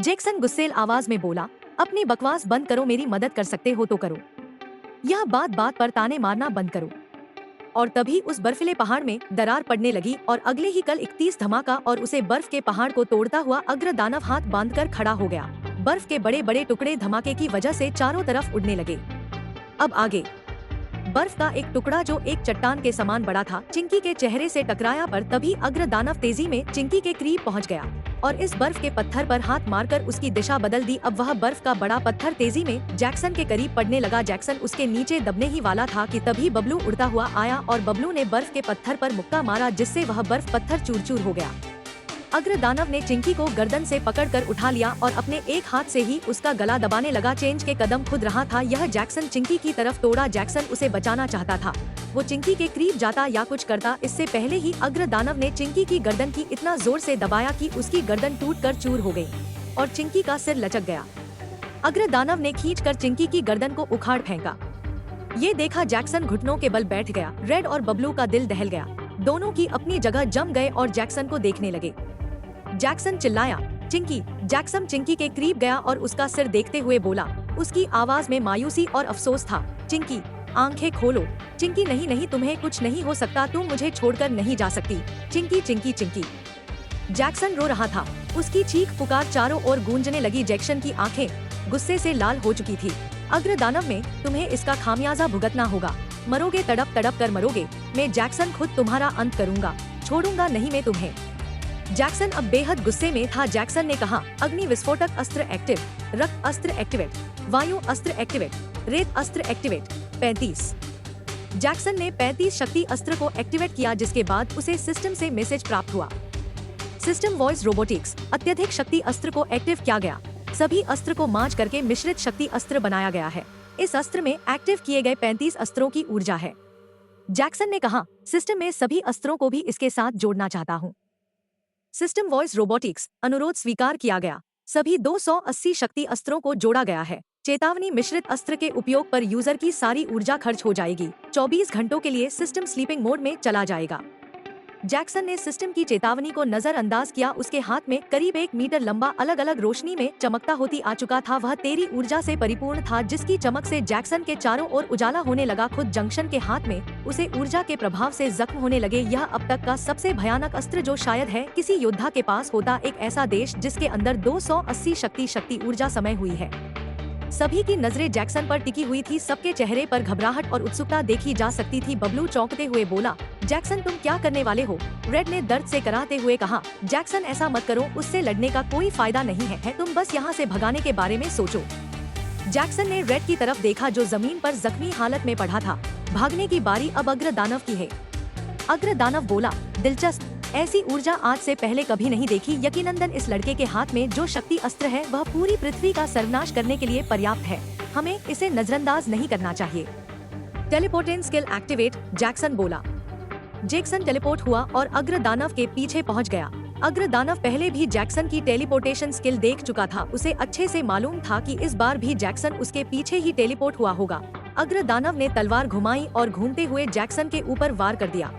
Jackson गुस्सेल आवाज में बोला, अपनी बकवास बंद करो, मेरी मदद कर सकते हो तो करो। यह बात बात पर ताने मारना बंद करो। और तभी उस बर्फीले पहाड़ में दरार पड़ने लगी और अगले ही कल 31 धमाका और उसे बर्फ के पहाड़ को तोड़ता हुआ अग्र दानव हाथ बांधकर खड़ा हो गया। बर्फ के बड़े बड़े टुकड़े धमाके की वजह से चारों तरफ उड़ने लगे। अब आगे बर्फ का एक टुकड़ा जो एक चट्टान के समान बड़ा था चिंकी के चेहरे से टकराया, पर तभी अग्र दानव तेजी में चिंकी के करीब पहुंच गया और इस बर्फ के पत्थर पर हाथ मारकर उसकी दिशा बदल दी। अब वह बर्फ का बड़ा पत्थर तेजी में जैक्सन के करीब पड़ने लगा। जैक्सन उसके नीचे दबने ही वाला था कि तभी बबलू उड़ता हुआ आया और बबलू ने बर्फ के पत्थर पर मुक्का मारा, जिससे वह बर्फ पत्थर चूर चूर हो गया। अग्र दानव ने चिंकी को गर्दन से पकड़कर उठा लिया और अपने एक हाथ से ही उसका गला दबाने लगा। चेंज के कदम खुद रहा था यह जैक्सन चिंकी की तरफ दौड़ा। जैक्सन उसे बचाना चाहता था, वो चिंकी के करीब जाता या कुछ करता, इससे पहले ही अग्र दानव ने चिंकी की गर्दन की इतना जोर से दबाया कि उसकी गर्दन टूटकर चूर हो गई और चिंकी का सिर लचक गया। अग्र दानव ने खींचकर चिंकी की गर्दन को उखाड़ फेंका। ये देखा जैक्सन घुटनों के बल बैठ गया। रेड और बबलू का दिल दहल गया, दोनों की अपनी जगह जम गए और जैक्सन को देखने लगे। जैक्सन चिल्लाया, चिंकी। जैक्सन चिंकी के करीब गया और उसका सिर देखते हुए बोला, उसकी आवाज में मायूसी और अफसोस था, चिंकी आंखें खोलो। चिंकी, नहीं नहीं, तुम्हें कुछ नहीं हो सकता, तुम मुझे छोड़कर नहीं जा सकती। चिंकी चिंकी चिंकी। जैक्सन रो रहा था, उसकी चीख पुकार चारों ओर गूंजने लगी। जैक्सन की आंखें गुस्से से लाल हो चुकी थी। अग्र दानव में तुम्हें इसका खामियाजा भुगतना होगा, मरोगे, तड़प तड़प कर मरोगे। मैं जैक्सन खुद तुम्हारा अंत करूंगा, छोड़ूंगा नहीं मैं तुम्हें। जैक्सन अब बेहद गुस्से में था। जैक्सन ने कहा, अग्नि विस्फोटक अस्त्र एक्टिव, रक्त अस्त्र एक्टिवेट, वायु अस्त्र एक्टिवेट, रेत अस्त्र एक्टिवेट। 35। जैक्सन ने 35 शक्ति अस्त्र को एक्टिवेट किया, जिसके बाद उसे सिस्टम से मैसेज प्राप्त हुआ। सिस्टम वॉइस रोबोटिक्स अत्यधिक शक्ति अस्त्र को एक्टिव किया गया। सभी अस्त्र को मार्च करके मिश्रित शक्ति अस्त्र बनाया गया है। इस अस्त्र में एक्टिव किए गए 35 अस्त्रों की ऊर्जा है। जैक्सन ने कहा, सिस्टम में सभी अस्त्रों को भी इसके साथ जोड़ना चाहता हूँ। सिस्टम वॉइस रोबोटिक्स अनुरोध स्वीकार किया गया। सभी 280 शक्ति अस्त्रों को जोड़ा गया है। चेतावनी, मिश्रित अस्त्र के उपयोग पर यूजर की सारी ऊर्जा खर्च हो जाएगी। 24 घंटों के लिए सिस्टम स्लीपिंग मोड में चला जाएगा। जैक्सन ने सिस्टम की चेतावनी को नजरअंदाज किया। उसके हाथ में करीब 1 मीटर लंबा अलग अलग रोशनी में चमकता होती आ चुका था। वह तेरी ऊर्जा से परिपूर्ण था, जिसकी चमक से जैक्सन के चारों ओर उजाला होने लगा। खुद जंक्शन के हाथ में उसे ऊर्जा के प्रभाव से जख्म होने लगे। यह अब तक का सबसे भयानक अस्त्र जो शायद है किसी योद्धा के पास होता। एक ऐसा देश जिसके अंदर 280 शक्ति ऊर्जा समय हुई है। सभी की नजरें जैक्सन पर टिकी हुई थी। सबके चेहरे पर घबराहट और उत्सुकता देखी जा सकती थी। बबलू चौंकते हुए बोला, जैक्सन तुम क्या करने वाले हो? रेड ने दर्द से कराहते हुए कहा, जैक्सन ऐसा मत करो, उससे लड़ने का कोई फायदा नहीं है, तुम बस यहाँ से भगाने के बारे में सोचो। जैक्सन ने रेड की तरफ देखा जो जमीन पर जख्मी हालत में पड़ा था। भागने की बारी अब अग्र दानव की है। अग्र दानव बोला, दिलचस्प, ऐसी ऊर्जा आज से पहले कभी नहीं देखी। यकीनंदन इस लड़के के हाथ में जो शक्ति अस्त्र है वह पूरी पृथ्वी का सर्वनाश करने के लिए पर्याप्त है। हमें इसे नजरअंदाज नहीं करना चाहिए। टेलीपोर्टेशन स्किल एक्टिवेट, जैक्सन बोला। जैक्सन टेलीपोर्ट हुआ और अग्र दानव के पीछे पहुंच गया। अग्र दानव पहले भी जैक्सन की टेलीपोर्टेशन स्किल देख चुका था। उसे अच्छे से मालूम था कि इस बार भी जैक्सन उसके पीछे ही टेलीपोर्ट हुआ होगा। अग्र दानव ने तलवार घुमाई और घूमते हुए जैक्सन के ऊपर वार कर दिया।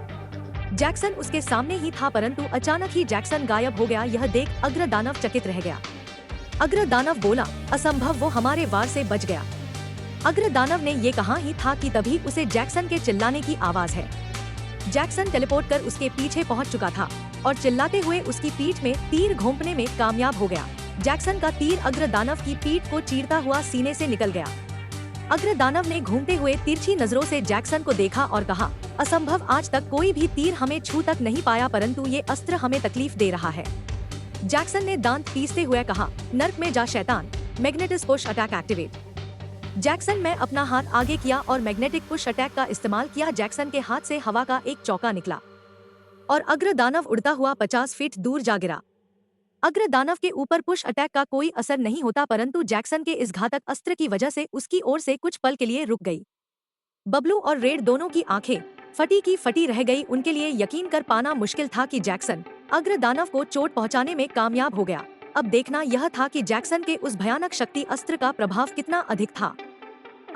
जैक्सन उसके सामने ही था, परंतु अचानक ही जैक्सन गायब हो गया। यह देख अग्र दानव चकित रह गया। अग्र दानव बोला, असंभव, वो हमारे वार से बच गया। अग्र दानव ने ये कहा ही था कि तभी उसे जैक्सन के चिल्लाने की आवाज है। जैक्सन टेलीपोर्ट कर उसके पीछे पहुंच चुका था और चिल्लाते हुए उसकी पीठ में तीर घोंपने में कामयाब हो गया। जैक्सन का तीर अग्र दानव की पीठ को चीरता हुआ सीने से निकल गया। अग्र दानव ने घूमते हुए तिरछी नजरों से जैक्सन को देखा और कहा, असंभव, आज तक कोई भी तीर हमें छू तक नहीं पाया, परंतु ये अस्त्र हमें तकलीफ दे रहा है। जैक्सन ने दांत पीसते हुए कहा, नर्क में जा शैतान, magnetic push attack activate. Jackson में अपना हाथ आगे किया और मैग्नेटिक पुश अटैक का इस्तेमाल किया। जैक्सन के हाथ से हवा का एक चौका निकला और अग्र दानव उड़ता हुआ 50 फीट दूर जा गिरा। अग्र दानव के ऊपर पुश अटैक का कोई असर नहीं होता, परंतु जैक्सन के इस घातक अस्त्र की वजह से उसकी ओर से कुछ पल के लिए रुक गई। बबलू और रेड दोनों की आंखें फटी की फटी रह गई। उनके लिए यकीन कर पाना मुश्किल था कि जैक्सन अग्र दानव को चोट पहुंचाने में कामयाब हो गया। अब देखना यह था कि जैक्सन के उस भयानक शक्ति अस्त्र का प्रभाव कितना अधिक था।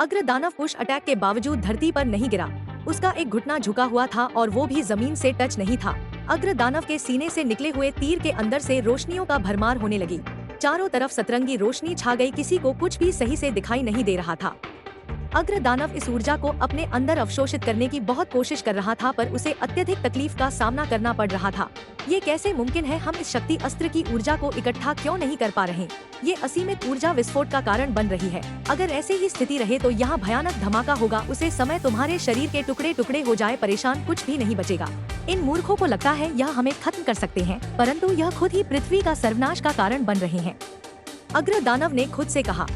अग्र दानव पुश अटैक के बावजूद धरती पर नहीं गिरा। उसका एक घुटना झुका हुआ था और वो भी जमीन से टच नहीं था। अग्र दानव के सीने से निकले हुए तीर के अंदर से रोशनियों का भरमार होने लगी। चारों तरफ सतरंगी रोशनी छा गई, किसी को कुछ भी सही से दिखाई नहीं दे रहा था। अग्र दानव इस ऊर्जा को अपने अंदर अवशोषित करने की बहुत कोशिश कर रहा था, पर उसे अत्यधिक तकलीफ का सामना करना पड़ रहा था। ये कैसे मुमकिन है? हम इस शक्ति अस्त्र की ऊर्जा को इकट्ठा क्यों नहीं कर पा रहे? ये असीमित ऊर्जा विस्फोट का कारण बन रही है। अगर ऐसे ही स्थिति रहे तो यहाँ भयानक धमाका होगा, उसे समय तुम्हारे शरीर के टुकड़े टुकड़े हो जाए, परेशान कुछ भी नहीं बचेगा। इन मूर्खों को लगता है यह हमें खत्म कर सकते हैं, परंतु यह खुद ही पृथ्वी का सर्वनाश का कारण बन रहे हैं। अग्र दानव ने खुद से कहा।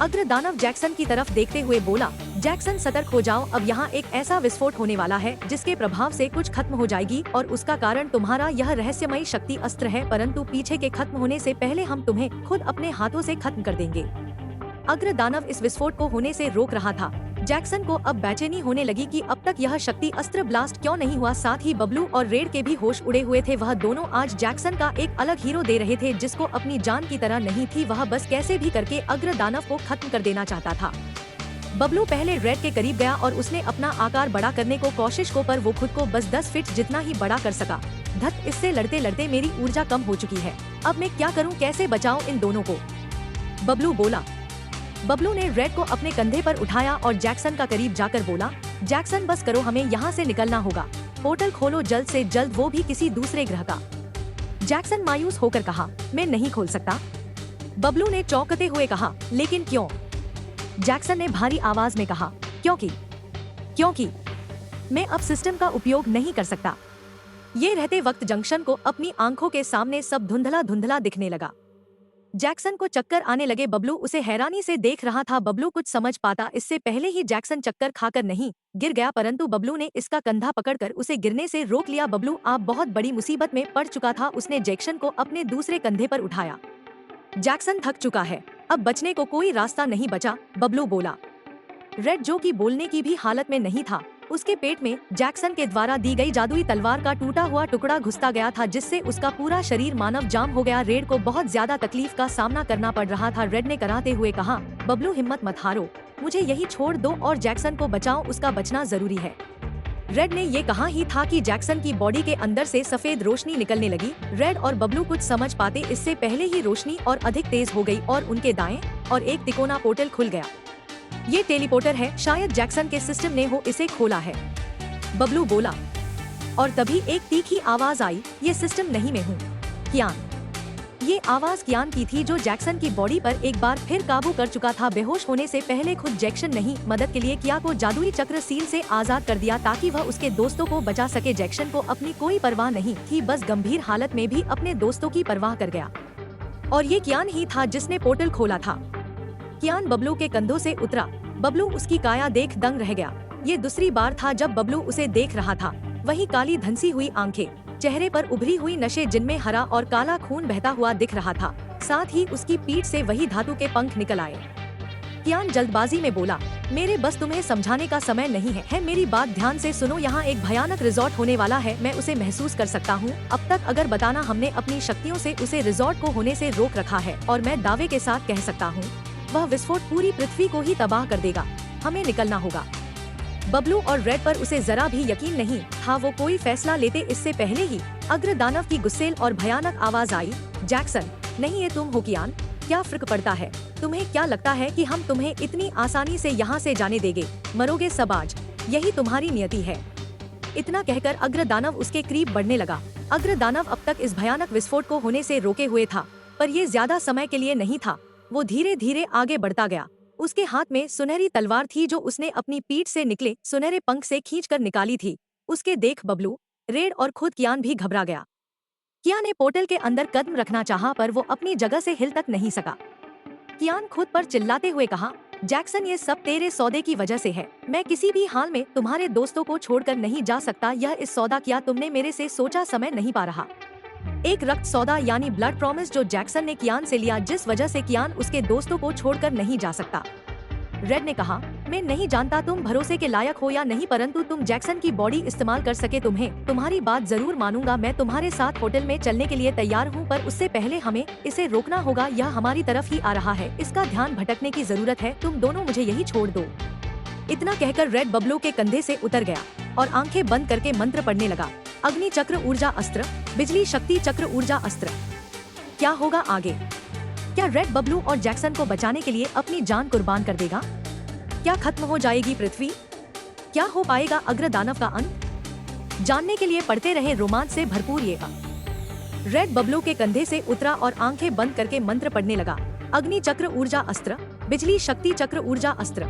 अग्र दानव जैक्सन की तरफ देखते हुए बोला, जैक्सन सतर्क हो जाओ, अब यहाँ एक ऐसा विस्फोट होने वाला है जिसके प्रभाव से कुछ खत्म हो जाएगी और उसका कारण तुम्हारा यह रहस्यमयी शक्ति अस्त्र है, परंतु पीछे के खत्म होने से पहले हम तुम्हें खुद अपने हाथों से खत्म कर देंगे। अग्र दानव इस विस्फोट को होने से रोक रहा था। जैक्सन को अब बेचैनी होने लगी कि अब तक यह शक्ति अस्त्र ब्लास्ट क्यों नहीं हुआ। साथ ही बबलू और रेड के भी होश उड़े हुए थे। वह दोनों आज जैक्सन का एक अलग हीरो दे रहे थे, जिसको अपनी जान की तरह नहीं थी। वह बस कैसे भी करके अग्र दानव को खत्म कर देना चाहता था। बबलू पहले रेड के करीब गया और उसने अपना आकार बड़ा करने को कोशिश को, पर वो खुद को बस 10 फीट जितना ही बड़ा कर सका। धत, इससे लड़ते लड़ते मेरी ऊर्जा कम हो चुकी है। अब मैं क्या करूं? कैसे बचाऊं इन दोनों को? बबलू बोला। बबलू ने रेड को अपने कंधे पर उठाया और जैक्सन का करीब जाकर बोला, जैक्सन बस करो, हमें यहाँ से निकलना होगा। पोर्टल खोलो जल्द से जल्द, वो भी किसी दूसरे ग्रह का। जैक्सन मायूस होकर कहा, मैं नहीं खोल सकता। बबलू ने चौंकते हुए कहा, लेकिन क्यों? जैक्सन ने भारी आवाज में कहा, क्योंकि मैं अब सिस्टम का उपयोग नहीं कर सकता। ये रहते वक्त जंक्शन को अपनी आंखों के सामने सब धुंधला धुंधला दिखने लगा। जैक्सन को चक्कर आने लगे। बबलू उसे हैरानी से देख रहा था। बबलू कुछ समझ पाता इससे पहले ही जैक्सन चक्कर खाकर नहीं गिर गया, परंतु बबलू ने इसका कंधा पकड़कर उसे गिरने से रोक लिया। बबलू आप बहुत बड़ी मुसीबत में पड़ चुका था। उसने जैक्सन को अपने दूसरे कंधे पर उठाया। जैक्सन थक चुका है, अब बचने को कोई रास्ता नहीं बचा, बबलू बोला। रेड, जो कि बोलने की भी हालत में नहीं था, उसके पेट में जैक्सन के द्वारा दी गई जादुई तलवार का टूटा हुआ टुकड़ा घुसता गया था, जिससे उसका पूरा शरीर मानव जाम हो गया। रेड को बहुत ज्यादा तकलीफ का सामना करना पड़ रहा था। रेड ने कराते हुए कहा, बबलू हिम्मत मत हारो, मुझे यही छोड़ दो और जैक्सन को बचाओ, उसका बचना जरूरी है। रेड ने ये कहा ही था कि जैक्सन की बॉडी के अंदर से सफेद रोशनी निकलने लगी। रेड और बबलू कुछ समझ पाते इससे पहले ही रोशनी और अधिक तेज हो गई और उनके दाएं और एक तिकोना पोर्टल खुल गया। ये टेलीपोर्टर है, शायद जैक्सन के सिस्टम ने हो इसे खोला है, बबलू बोला। और तभी एक तीखी आवाज आई, ये सिस्टम नहीं, मैं हूँ कियान। ये आवाज कियान की थी, जो जैक्सन की बॉडी पर एक बार फिर काबू कर चुका था। बेहोश होने से पहले खुद जैक्सन नहीं, मदद के लिए किया को जादुई चक्र सील से आजाद कर दिया ताकि वह उसके दोस्तों को बचा सके। जैक्सन को अपनी कोई परवाह नहीं थी, बस गंभीर हालत में भी अपने दोस्तों की परवाह कर गया। और ये कियान ही था जिसने पोर्टल खोला था। कियान बबलू के कंधों से उतरा। बबलू उसकी काया देख दंग रह गया। ये दूसरी बार था जब बबलू उसे देख रहा था। वही काली धंसी हुई आंखें, चेहरे पर उभरी हुई नशे जिनमें हरा और काला खून बहता हुआ दिख रहा था। साथ ही उसकी पीठ से वही धातु के पंख निकल आए। कियान जल्दबाजी में बोला, मेरे बस तुम्हें समझाने का समय नहीं है, मेरी बात ध्यान से सुनो। यहाँ एक भयानक रिजॉर्ट होने वाला है, मैं उसे महसूस कर सकता हूँ। अब तक अगर बताना हमने अपनी शक्तियों से उसे रिजॉर्ट को होने से रोक रखा है, और मैं दावे के साथ कह सकता हूँ वह विस्फोट पूरी पृथ्वी को ही तबाह कर देगा। हमें निकलना होगा। बबलू और रेड पर उसे जरा भी यकीन नहीं था। वो कोई फैसला लेते इससे पहले ही अग्र दानव की गुस्सेल और भयानक आवाज आई, जैक्सन, नहीं ये तुम हो कियान? क्या फर्क पड़ता है? तुम्हें क्या लगता है कि हम तुम्हें इतनी आसानी से यहाँ से जाने देंगे? मरोगे सब आज, यही तुम्हारी नियति है। इतना कहकर अग्र दानव उसके करीब बढ़ने लगा। अग्र दानव अब तक इस भयानक विस्फोट को होने से रोके हुए था, पर ये ज्यादा समय के लिए नहीं था। वो धीरे धीरे आगे बढ़ता गया। उसके हाथ में सुनहरी तलवार थी, जो उसने अपनी पीठ से निकले सुनहरे पंख से खींचकर निकाली थी। उसके देख बबलू, रेड और खुद कियान भी घबरा गया। कियान ने पोर्टल के अंदर कदम रखना चाहा, पर वो अपनी जगह से हिल तक नहीं सका। कियान खुद पर चिल्लाते हुए कहा, जैक्सन, ये सब तेरे सौदे की वजह से है। मैं किसी भी हाल में तुम्हारे दोस्तों को छोड़कर नहीं जा सकता। यह इस सौदा किया तुमने मेरे से सोचा समय नहीं पा रहा। एक रक्त सौदा यानी ब्लड प्रॉमिस जो जैक्सन ने कियान से लिया, जिस वजह से कियान उसके दोस्तों को छोड़कर नहीं जा सकता। रेड ने कहा, मैं नहीं जानता तुम भरोसे के लायक हो या नहीं, परंतु तुम जैक्सन की बॉडी इस्तेमाल कर सके तुम्हारी बात जरूर मानूंगा। मैं तुम्हारे साथ होटल में चलने के लिए तैयार हूँ, पर उससे पहले हमें इसे रोकना होगा। यह हमारी तरफ ही आ रहा है, इसका ध्यान भटकने की जरूरत है। तुम दोनों मुझे यही छोड़ दो। इतना कहकर रेड बबलू के कंधे से उतर गया और आंखें बंद करके मंत्र पढ़ने लगा। अग्नि चक्र ऊर्जा अस्त्र, बिजली शक्ति चक्र ऊर्जा अस्त्र। क्या होगा आगे? क्या रेड बबलू और जैक्सन को बचाने के लिए अपनी जान कुर्बान कर देगा? क्या खत्म हो जाएगी पृथ्वी? क्या हो पाएगा अग्र दानव का अंत? जानने के लिए पढ़ते रहे रोमांच से भरपूर ये। रेड बबलू के कंधे से उतरा और आंखें बंद करके मंत्र पढ़ने लगा। अग्नि चक्र ऊर्जा अस्त्र, बिजली शक्ति चक्र ऊर्जा अस्त्र।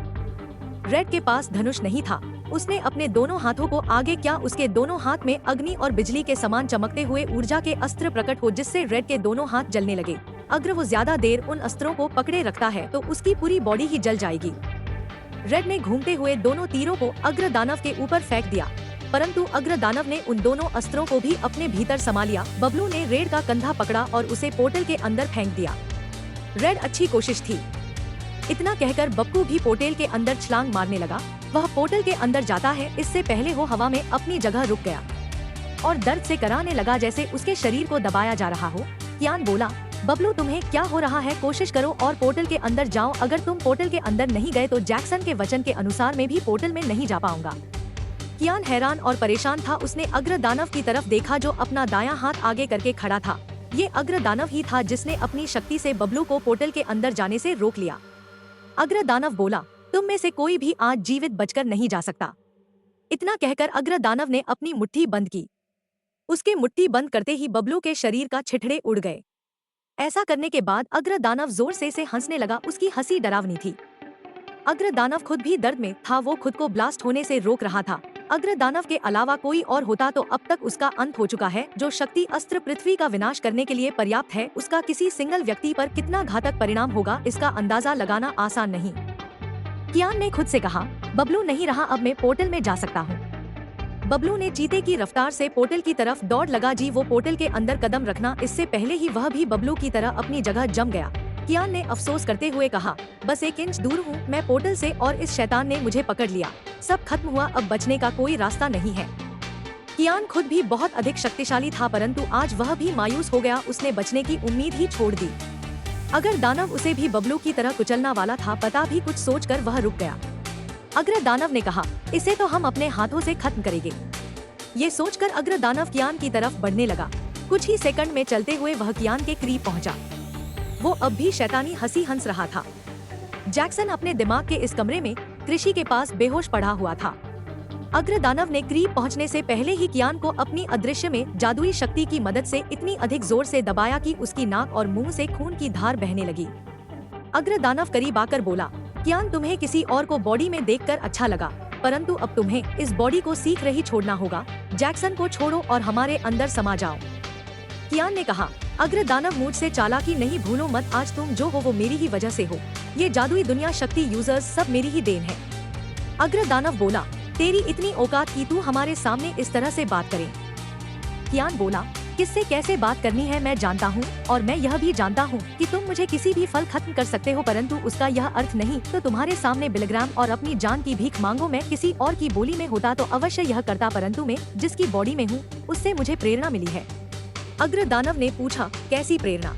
रेड के पास धनुष नहीं था। उसने अपने दोनों हाथों को आगे किया। उसके दोनों हाथ में अग्नि और बिजली के समान चमकते हुए ऊर्जा के अस्त्र प्रकट हो, जिससे रेड के दोनों हाथ जलने लगे। अगर वो ज्यादा देर उन अस्त्रों को पकड़े रखता है तो उसकी पूरी बॉडी ही जल जाएगी। रेड ने घूमते हुए दोनों तीरों को अग्र दानव के ऊपर फेंक दिया, परंतु अग्र दानव ने उन दोनों अस्त्रों को भी अपने भीतर समा लिया। बबलू ने रेड का कंधा पकड़ा और उसे पोर्टल के अंदर फेंक दिया। रेड अच्छी कोशिश थी। इतना कहकर बब्बू भी पोर्टल के अंदर छलांग मारने लगा। वह पोर्टल के अंदर जाता है इससे पहले वो हवा में अपनी जगह रुक गया और दर्द से कराने लगा जैसे उसके शरीर को दबाया जा रहा हो। कियान बोला, बबलू तुम्हें क्या हो रहा है? कोशिश करो और पोर्टल के अंदर जाओ। अगर तुम पोर्टल के अंदर नहीं गए तो जैक्सन के वचन के अनुसार मैं भी पोर्टल में नहीं जा पाऊंगा। कियान हैरान और परेशान था। उसने अग्र दानव की तरफ देखा जो अपना दायां हाथ आगे करके खड़ा था। ये अग्र दानव ही था जिसने अपनी शक्ति से बबलू को पोर्टल के अंदर जाने से रोक लिया। अग्र दानव बोला, तुम में से कोई भी आज जीवित बचकर नहीं जा सकता। इतना कहकर अग्र दानव ने अपनी मुट्ठी बंद की। उसके मुट्ठी बंद करते ही बबलू के शरीर का छिथड़े उड़ गए। ऐसा करने के बाद अग्र दानव जोर से हंसने लगा। उसकी हंसी डरावनी थी। अग्र दानव खुद भी दर्द में था। वो खुद को ब्लास्ट होने से रोक रहा था। अग्र दानव के अलावा कोई और होता तो अब तक उसका अंत हो चुका है। जो शक्ति अस्त्र पृथ्वी का विनाश करने के लिए पर्याप्त है, उसका किसी सिंगल व्यक्ति पर कितना घातक परिणाम होगा इसका अंदाजा लगाना आसान नहीं। कियान ने खुद से कहा, बबलू नहीं रहा, अब मैं पोर्टल में जा सकता हूँ। बबलू ने चीते की रफ्तार से पोर्टल की तरफ दौड़ लगा। वो पोर्टल के अंदर कदम रखना इससे पहले ही वह भी बबलू की तरह अपनी जगह जम गया। कियान ने अफसोस करते हुए कहा, बस 1 इंच दूर हूँ मैं पोर्टल से और इस शैतान ने मुझे पकड़ लिया। सब खत्म हुआ, अब बचने का कोई रास्ता नहीं है। कियान खुद भी बहुत अधिक शक्तिशाली था, परंतु आज वह भी मायूस हो गया। उसने बचने की उम्मीद ही छोड़ दी। अगर दानव उसे भी बबलू की तरह कुचलना वाला था, पता भी कुछ सोचकर वह रुक गया। अग्र दानव ने कहा, इसे तो हम अपने हाथों से खत्म करेंगे। ये सोचकर अग्र दानव कियान की तरफ बढ़ने लगा। कुछ ही सेकंड में चलते हुए वह कियान के करीब पहुंचा। वो अब भी शैतानी हंसी हंस रहा था। जैक्सन अपने दिमाग के इस कमरे में कृषि के पास बेहोश पड़ा हुआ था। अग्र दानव ने करीब पहुंचने से पहले ही कियान को अपनी अदृश्य में जादुई शक्ति की मदद से इतनी अधिक जोर से दबाया कि उसकी नाक और मुंह से खून की धार बहने लगी। अग्र दानव करीब आकर बोला, कियान तुम्हें किसी और को बॉडी में देखकर अच्छा लगा, परंतु अब तुम्हें इस बॉडी को सीख रही छोड़ना होगा। जैक्सन को छोड़ो और हमारे अंदर समा जाओ। कियान ने कहा, अग्र दानव मुझसे चालाकी नहीं भूलो मत। आज तुम जो हो वो मेरी ही वजह से हो। ये जादुई दुनिया शक्ति यूजर्स सब मेरी ही देन है। अग्र दानव बोला, तेरी इतनी औकात की तू हमारे सामने इस तरह से बात करे? कियान बोला, किससे कैसे बात करनी है मैं जानता हूँ, और मैं यह भी जानता हूँ कि तुम मुझे किसी भी फल खत्म कर सकते हो, परंतु उसका यह अर्थ नहीं तो तुम्हारे सामने बिलग्राम और अपनी जान की भीख मांगो। मैं किसी और की बोली में होता तो अवश्य यह करता, परंतु मैं जिसकी बॉडी में हूँ उससे मुझे प्रेरणा मिली है। अग्र दानव ने पूछा, कैसी प्रेरणा?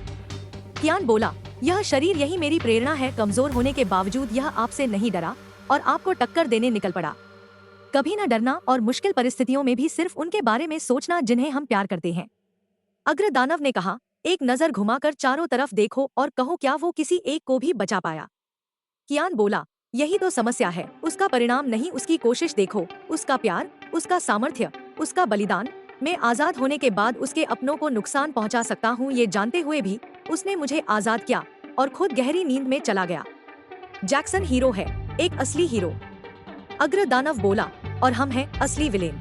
कियान बोला, यह शरीर यही मेरी प्रेरणा है। कमजोर होने के बावजूद यह आपसे नहीं डरा और आपको टक्कर देने निकल पड़ा। कभी न डरना और मुश्किल परिस्थितियों में भी सिर्फ उनके बारे में सोचना जिन्हें हम प्यार करते हैं। अग्र दानव ने कहा, एक नजर घुमाकर चारों तरफ देखो और कहो क्या वो किसी एक को भी बचा पाया? कियान बोला, यही तो समस्या है, उसका परिणाम नहीं उसकी कोशिश देखो, उसका प्यार, उसका सामर्थ्य, उसका बलिदान। मैं आजाद होने के बाद उसके अपनों को नुकसान पहुंचा सकता हूं, ये जानते हुए भी उसने मुझे आजाद किया और खुद गहरी नींद में चला गया। जैक्सन हीरो है, एक असली हीरो। अग्र दानव बोला, और हम हैं असली विलेन।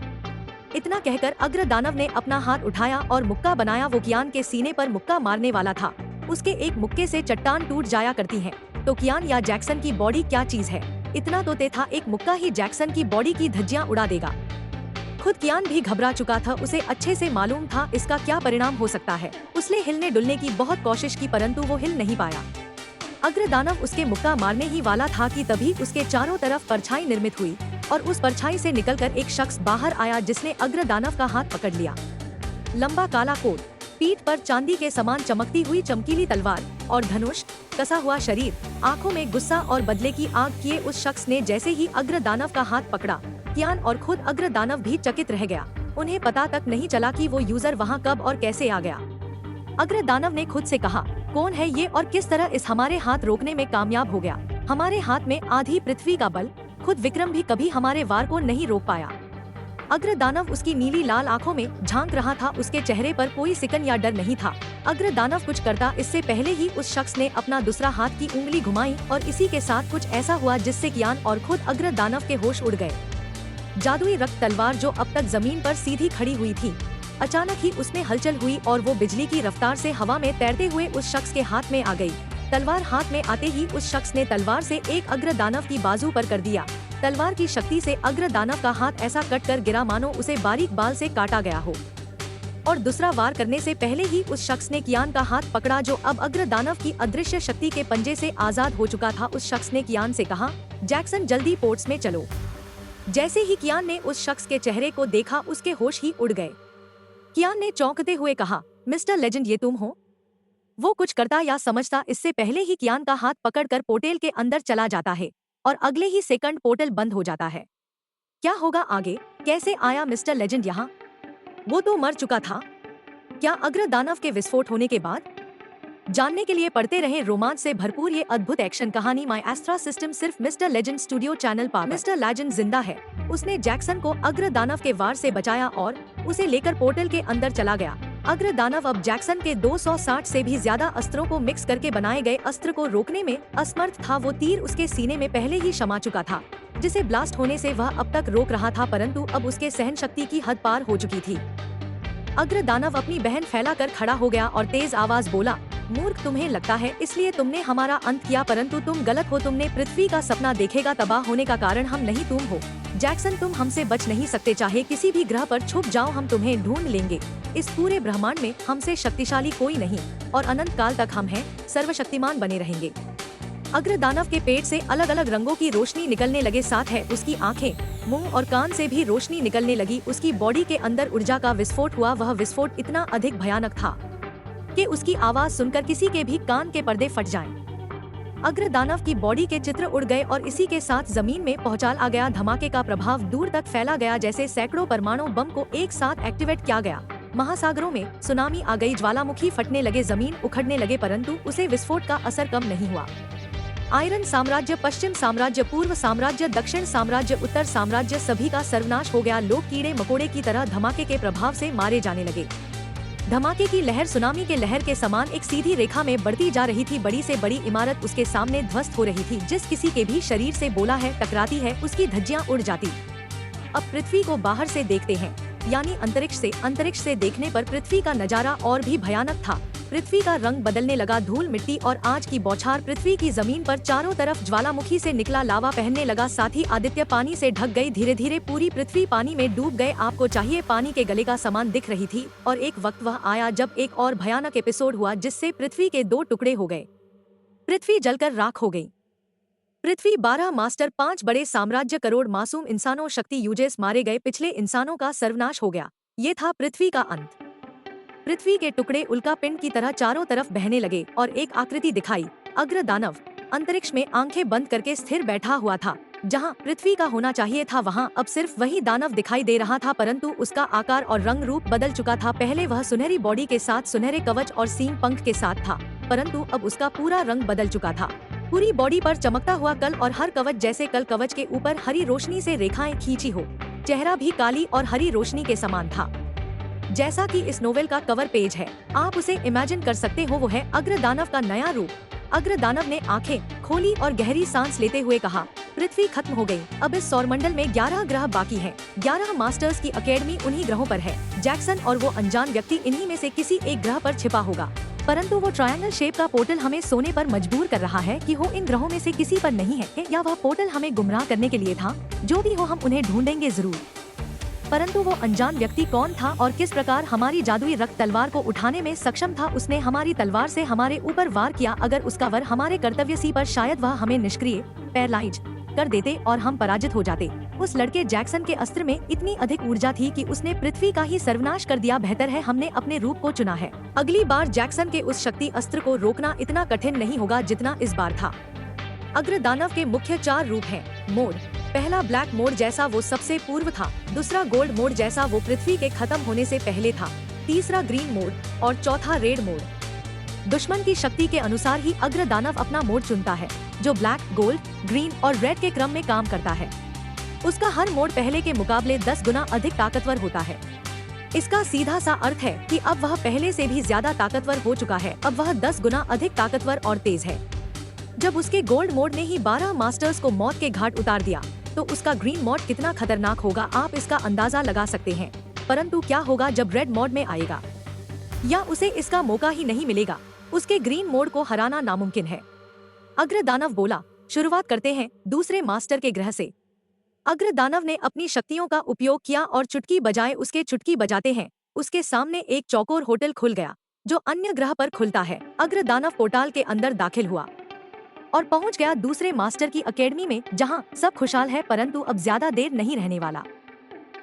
इतना कहकर अग्र दानव ने अपना हाथ उठाया और मुक्का बनाया। वो कियान के सीने पर मुक्का मारने वाला था। उसके एक मुक्के से चट्टान टूट जाया करती है, तो कियान या जैक्सन की बॉडी क्या चीज है? इतना तो तय था, एक मुक्का ही जैक्सन की बॉडी की धज्जियां उड़ा देगा। खुद कियान भी घबरा चुका था। उसे अच्छे से मालूम था इसका क्या परिणाम हो सकता है। उसने हिलने डुलने की बहुत कोशिश की, परंतु वो हिल नहीं पाया। अग्र दानव उसके मुक्का मारने ही वाला था कि तभी उसके चारों तरफ परछाई निर्मित हुई और उस परछाई से निकलकर एक शख्स बाहर आया जिसने अग्र दानव का हाथ पकड़ लिया। लंबा काला कोट, पीठ पर चांदी के समान चमकती हुई चमकीली तलवार और धनुष, कसा हुआ शरीर, आंखों में गुस्सा और बदले की आग किए उस शख्स ने जैसे ही अग्र दानव का हाथ पकड़ा, कियान और खुद अग्र दानव भी चकित रह गया। उन्हें पता तक नहीं चला कि वो यूजर वहाँ कब और कैसे आ गया। अग्र दानव ने खुद से कहा, कौन है ये और किस तरह इस हमारे हाथ रोकने में कामयाब हो गया? हमारे हाथ में आधी पृथ्वी का बल, खुद विक्रम भी कभी हमारे वार को नहीं रोक पाया। अग्र दानव उसकी नीली लाल आंखों में झांक रहा था। उसके चेहरे पर कोई सिकन या डर नहीं था। अग्र दानव कुछ करता इससे पहले ही उस शख्स ने अपना दूसरा हाथ की उंगली घुमाई और इसी के साथ कुछ ऐसा हुआ जिससे कियान और खुद अग्र दानव के होश उड़ गए। जादुई रक्त तलवार जो अब तक जमीन पर सीधी खड़ी हुई थी, अचानक ही उसमें हलचल हुई और वो बिजली की रफ्तार से हवा में तैरते हुए उस शख्स के हाथ में आ गई। तलवार हाथ में आते ही उस शख्स ने तलवार से एक अग्र दानव की बाजू पर कर दिया। तलवार की शक्ति से अग्र दानव का हाथ ऐसा कट कर गिरा मानो उसे बारीक बाल से काटा गया हो। और दूसरा वार करने से पहले ही उस शख्स ने कियान का हाथ पकड़ा जो अब अग्र दानव की अदृश्य शक्ति के पंजे से आजाद हो चुका था। उस शख्स ने कियान से कहा, जैक्सन जल्दी पोर्ट्स में चलो। जैसे ही कियान ने उस शख्स के चेहरे को देखा उसके होश ही उड़ गए। कियान ने चौंकते हुए कहा, मिस्टर लेजेंड ये तुम हो? वो कुछ करता या समझता इससे पहले ही कियान का हाथ पकड़कर पोर्टल के अंदर चला जाता है और अगले ही सेकंड पोर्टल बंद हो जाता है। क्या होगा आगे? कैसे आया मिस्टर लेजेंड यहाँ? वो तो मर चुका था। क्या अग्र दानव के विस्फोट होने के बाद? जानने के लिए पढ़ते रहे रोमांच से भरपूर ये अद्भुत एक्शन कहानी माई एस्ट्रा सिस्टम सिर्फ मिस्टर लेजेंड स्टूडियो चैनल पर। मिस्टर लेजेंड जिंदा है। उसने जैक्सन को अग्र दानव के वार से बचाया और उसे लेकर पोर्टल के अंदर चला गया। अग्र दानव अब जैक्सन के 260 से भी ज्यादा अस्त्रों को मिक्स करके बनाए गए अस्त्र को रोकने में असमर्थ था। वो तीर उसके सीने में पहले ही शमा चुका था, जिसे ब्लास्ट होने से वह अब तक रोक रहा था, परंतु अब उसके सहन शक्ति की हद पार हो चुकी थी। अग्र दानव अपनी बहन फैलाकर खड़ा हो गया और तेज आवाज बोला, मूर्ख, तुम्हें लगता है इसलिए तुमने हमारा अंत किया, परंतु तुम गलत हो। तुमने पृथ्वी का सपना देखेगा तबाह होने का कारण हम नहीं तुम हो। जैक्सन तुम हमसे बच नहीं सकते, चाहे किसी भी ग्रह पर छुप जाओ हम तुम्हें ढूंढ लेंगे। इस पूरे ब्रह्मांड में हमसे शक्तिशाली कोई नहीं और अनंत काल तक हम हैं, सर्वशक्तिमान बने रहेंगे। अग्र दानव के पेट से अलग अलग रंगों की रोशनी निकलने लगे, साथ है उसकी आंखें, मुंह और कान से भी रोशनी निकलने लगी। उसकी बॉडी के अंदर ऊर्जा का विस्फोट हुआ। वह विस्फोट इतना अधिक भयानक था कि उसकी आवाज सुनकर किसी के भी कान के पर्दे फट जाएं। अग्र दानव की बॉडी के चित्र उड़ गए और इसी के साथ जमीन में पहुंचाल आ गया। धमाके का प्रभाव दूर तक फैला गया, जैसे सैकड़ों परमाणु बम को एक साथ एक्टिवेट किया गया। महासागरों में सुनामी आ गई, ज्वालामुखी फटने लगे, जमीन उखड़ने लगे, परंतु उसे विस्फोट का असर कम नहीं हुआ। आयरन साम्राज्य, पश्चिम साम्राज्य, पूर्व साम्राज्य, दक्षिण साम्राज्य, उत्तर साम्राज्य, सभी का सर्वनाश हो गया। लोग कीड़े मकोड़े की तरह धमाके के प्रभाव से मारे जाने लगे। धमाके की लहर सुनामी के लहर के समान एक सीधी रेखा में बढ़ती जा रही थी। बड़ी से बड़ी इमारत उसके सामने ध्वस्त हो रही थी। जिस किसी के भी शरीर से बोला है टकराती है, उसकी धज्जियां उड़ जाती। अब पृथ्वी को बाहर से देखते हैं, यानी अंतरिक्ष से। अंतरिक्ष से देखने पर पृथ्वी का नजारा और भी भयानक था। पृथ्वी का रंग बदलने लगा, धूल मिट्टी और आग की बौछार पृथ्वी की जमीन पर चारों तरफ ज्वालामुखी से निकला लावा पहनने लगा, साथ ही आदित्य पानी से ढक गई। धीरे धीरे पूरी पृथ्वी पानी में डूब गए। आपको चाहिए पानी के गले का समान दिख रही थी और एक वक्त वह आया जब एक और भयानक एपिसोड हुआ जिससे पृथ्वी के 2 टुकड़े हो गए। पृथ्वी जलकर राख हो गई। पृथ्वी 12 मास्टर, 5 बड़े साम्राज्य, करोड़ मासूम इंसानों, शक्ति यूजर्स मारे गए। पिछले इंसानों का सर्वनाश हो गया। ये था पृथ्वी का अंत। पृथ्वी के टुकड़े उल्का पिंड की तरह चारों तरफ बहने लगे और एक आकृति दिखाई। अग्र दानव अंतरिक्ष में आंखें बंद करके स्थिर बैठा हुआ था। जहां पृथ्वी का होना चाहिए था वहां अब सिर्फ वही दानव दिखाई दे रहा था, परंतु उसका आकार और रंग रूप बदल चुका था। पहले वह सुनहरी बॉडी के साथ सुनहरे कवच और सींग पंख के साथ था, परंतु अब उसका पूरा रंग बदल चुका था। पूरी बॉडी पर चमकता हुआ कल और हर कवच जैसे कल कवच के ऊपर हरी रोशनी से रेखाएं खींची हो। चेहरा भी काली और हरी रोशनी के समान था, जैसा कि इस नोवेल का कवर पेज है। आप उसे इमेजिन कर सकते हो, वो है अग्र दानव का नया रूप। अग्र दानव ने आंखें खोली और गहरी सांस लेते हुए कहा, पृथ्वी खत्म हो गई। अब इस सौरमंडल में 11 ग्रह बाकी हैं। 11 मास्टर्स की अकेडमी उन्हीं ग्रहों पर है। जैक्सन और वो अनजान व्यक्ति इन्हीं में से किसी एक ग्रह पर छिपा होगा, परंतु वो ट्रायंगल शेप का पोर्टल हमें सोने पर मजबूर कर रहा है कि वो इन ग्रहों में से किसी पर नहीं है, या वह पोर्टल हमें गुमराह करने के लिए था। जो भी हो, हम उन्हें ढूंढेंगे जरूर। परंतु वो अनजान व्यक्ति कौन था और किस प्रकार हमारी जादुई रक्त तलवार को उठाने में सक्षम था? उसने हमारी तलवार से हमारे ऊपर वार किया। अगर उसका वार हमारे कर्तव्य सी पर, शायद वह हमें निष्क्रिय, पैरालाइज कर देते और हम पराजित हो जाते। उस लड़के जैक्सन के अस्त्र में इतनी अधिक ऊर्जा थी कि उसने पृथ्वी का ही सर्वनाश कर दिया। बेहतर है हमने अपने रूप को चुना है। अगली बार जैक्सन के उस शक्ति अस्त्र को रोकना इतना कठिन नहीं होगा जितना इस बार था। अग्र दानव के मुख्य 4 रूप हैं। मोड, पहला ब्लैक मोड जैसा वो सबसे पूर्व था, दूसरा गोल्ड मोड जैसा वो पृथ्वी के खत्म होने से पहले था, तीसरा ग्रीन मोड और चौथा रेड मोड। दुश्मन की शक्ति के अनुसार ही अग्र दानव अपना मोड चुनता है, जो ब्लैक, गोल्ड, ग्रीन और रेड के क्रम में काम करता है। उसका हर मोड पहले के मुकाबले 10 गुना अधिक ताकतवर होता है। इसका सीधा सा अर्थ है कि अब वह पहले से भी ज्यादा ताकतवर हो चुका है। अब वह 10 गुना अधिक ताकतवर और तेज है। जब उसके गोल्ड मोड ने ही 12 मास्टर्स को मौत के घाट उतार दिया, तो उसका ग्रीन मोड कितना खतरनाक होगा आप इसका अंदाजा लगा सकते हैं। परंतु क्या होगा जब रेड मोड में आएगा, या उसे इसका मौका ही नहीं मिलेगा। उसके ग्रीन मोड को हराना नामुमकिन है। अग्र दानव बोला, शुरुआत करते हैं दूसरे मास्टर के ग्रह से। अग्र दानव ने अपनी शक्तियों का उपयोग किया और चुटकी बजाए उसके चुटकी बजाते हैं उसके सामने एक चौकोर होटल खुल गया, जो अन्य ग्रह पर खुलता है। अग्र दानव पोर्टल के अंदर दाखिल हुआ और पहुंच गया दूसरे मास्टर की अकेडमी में, जहां सब खुशहाल है, परंतु अब ज्यादा देर नहीं रहने वाला।